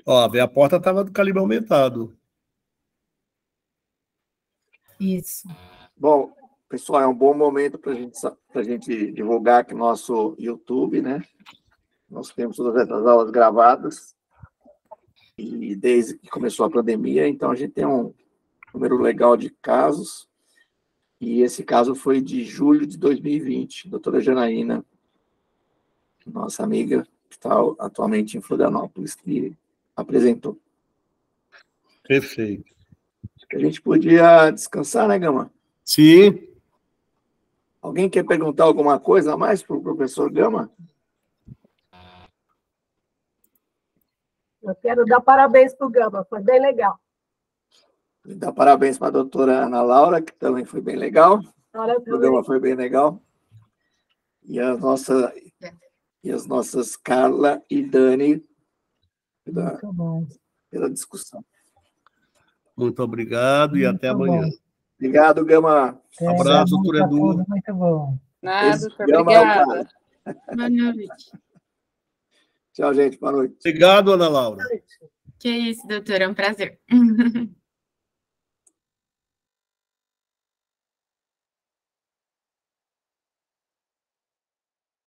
A veia porta estava do calibre aumentado. Isso. Bom, pessoal, é um bom momento para a gente divulgar aqui nosso YouTube, né? Nós temos todas essas aulas gravadas, e desde que começou a pandemia, então a gente tem um número legal de casos, e esse caso foi de julho de 2020, doutora Janaína, nossa amiga, que está atualmente em Florianópolis, que apresentou. Perfeito. Acho que a gente podia descansar, né, Gama? Sim. Alguém quer perguntar alguma coisa a mais para o professor Gama? Eu quero dar parabéns para o Gama, foi bem legal. Dar parabéns para a doutora Ana Laura, que também foi bem legal. O programa foi bem legal. E as nossas Carla e Dani pela discussão. Muito obrigado e até amanhã. Obrigado, Gama. Abraço, doutor Edu. Muito bom. Nada, doutor. Obrigada. Boa noite. Tchau, gente. Boa noite. Obrigado, Ana Laura. Que isso, doutor. É um prazer.